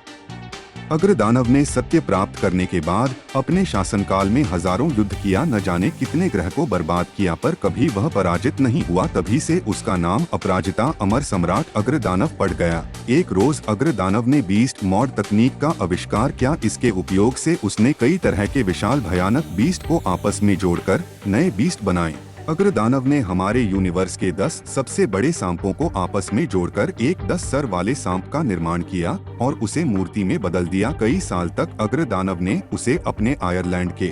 अग्रदानव ने सत्य प्राप्त करने के बाद अपने शासनकाल में हजारों युद्ध किया, न जाने कितने ग्रह को बर्बाद किया, पर कभी वह पराजित नहीं हुआ। तभी से उसका नाम अपराजिता अमर सम्राट अग्रदानव पड़ गया। एक रोज अग्रदानव ने बीस्ट मॉड तकनीक का आविष्कार किया। इसके उपयोग से उसने कई तरह के विशाल भयानक बीस्ट को आपस में जोड़कर नए बीस्ट बनाए। अग्रदानव ने हमारे यूनिवर्स के 10 सबसे बड़े सांपों को आपस में जोड़कर एक 10 सर वाले सांप का निर्माण किया और उसे मूर्ति में बदल दिया। कई साल तक अग्रदानव ने उसे अपने आयरलैंड के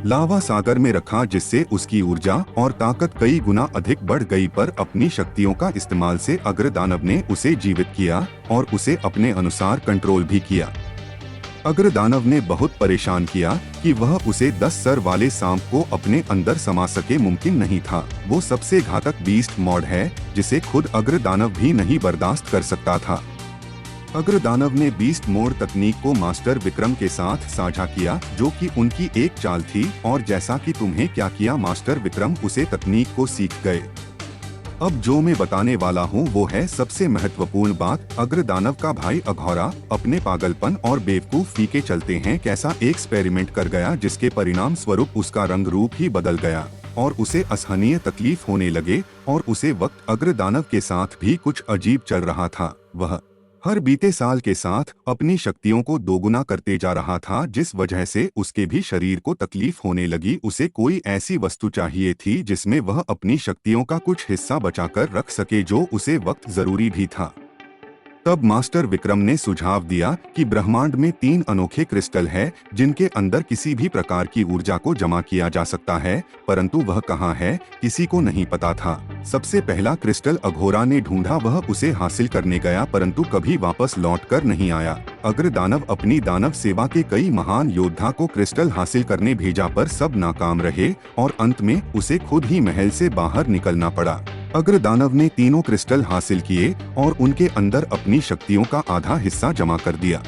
लावा सागर में रखा, जिससे उसकी ऊर्जा और ताकत कई गुना अधिक बढ़ गई। पर अपनी शक्तियों का इस्तेमाल से अग्रदानव ने उसे जीवित किया और उसे अपने अनुसार कंट्रोल भी किया। अग्रदानव ने बहुत परेशान किया कि वह उसे 10 सर वाले सांप को अपने अंदर समा सके मुमकिन नहीं था। वो सबसे घातक बीस्ट मॉड है जिसे खुद अग्रदानव भी नहीं बर्दाश्त कर सकता था। अग्रदानव ने बीस्ट मोड तकनीक को मास्टर विक्रम के साथ साझा किया, जो कि उनकी एक चाल थी, और जैसा कि तुम्हें क्या किया मास्टर विक्रम उसे तकनीक को सीख गए। अब जो मैं बताने वाला हूँ वो है सबसे महत्वपूर्ण बात। अग्रदानव का भाई अघोरा अपने पागलपन और बेवकूफी के चलते हैं कैसा एक्सपेरिमेंट कर गया जिसके परिणाम स्वरूप उसका रंग रूप ही बदल गया और उसे असहनीय तकलीफ होने लगे, और उसे वक्त अग्रदानव के साथ भी कुछ अजीब चल रहा था। वह हर बीते साल के साथ अपनी शक्तियों को दोगुना करते जा रहा था, जिस वजह से उसके भी शरीर को तकलीफ होने लगी। उसे कोई ऐसी वस्तु चाहिए थी जिसमें वह अपनी शक्तियों का कुछ हिस्सा बचाकर रख सके, जो उसे वक्त जरूरी भी था। तब मास्टर विक्रम ने सुझाव दिया कि ब्रह्मांड में 3 अनोखे क्रिस्टल है जिनके अंदर किसी भी प्रकार की ऊर्जा को जमा किया जा सकता है, परंतु वह कहाँ है किसी को नहीं पता था। सबसे पहला क्रिस्टल अघोरा ने ढूंढा, वह उसे हासिल करने गया परंतु कभी वापस लौटकर नहीं आया। अग्रदानव अपनी दानव सेवा के कई महान योद्धा को क्रिस्टल हासिल करने भेजा पर सब नाकाम रहे और अंत में उसे खुद ही महल से बाहर निकलना पड़ा। अग्रदानव ने तीनों क्रिस्टल हासिल किए और उनके अंदर अपनी शक्तियों का आधा हिस्सा जमा कर दिया।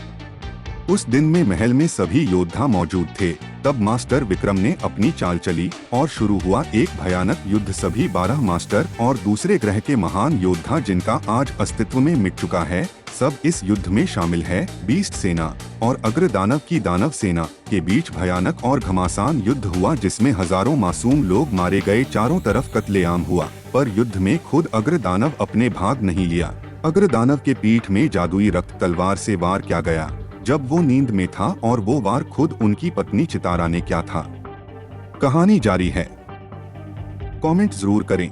उस दिन में महल में सभी योद्धा मौजूद थे। तब मास्टर विक्रम ने अपनी चाल चली और शुरू हुआ एक भयानक युद्ध। सभी 12 मास्टर और दूसरे ग्रह के महान योद्धा जिनका आज अस्तित्व में मिट चुका है, सब इस युद्ध में शामिल है। बीस्ट सेना और अग्रदानव की दानव सेना के बीच भयानक और घमासान युद्ध हुआ जिसमें हजारों मासूम लोग मारे गए। चारों तरफ कत्लेआम हुआ, पर युद्ध में खुद अग्रदानव अपने भाग नहीं लिया। अग्रदानव के पीठ में जादुई रक्त तलवार से वार किया गया जब वो नींद में था, और वो वार खुद उनकी पत्नी चितारा ने किया था। कहानी जारी है। कमेंट जरूर करें।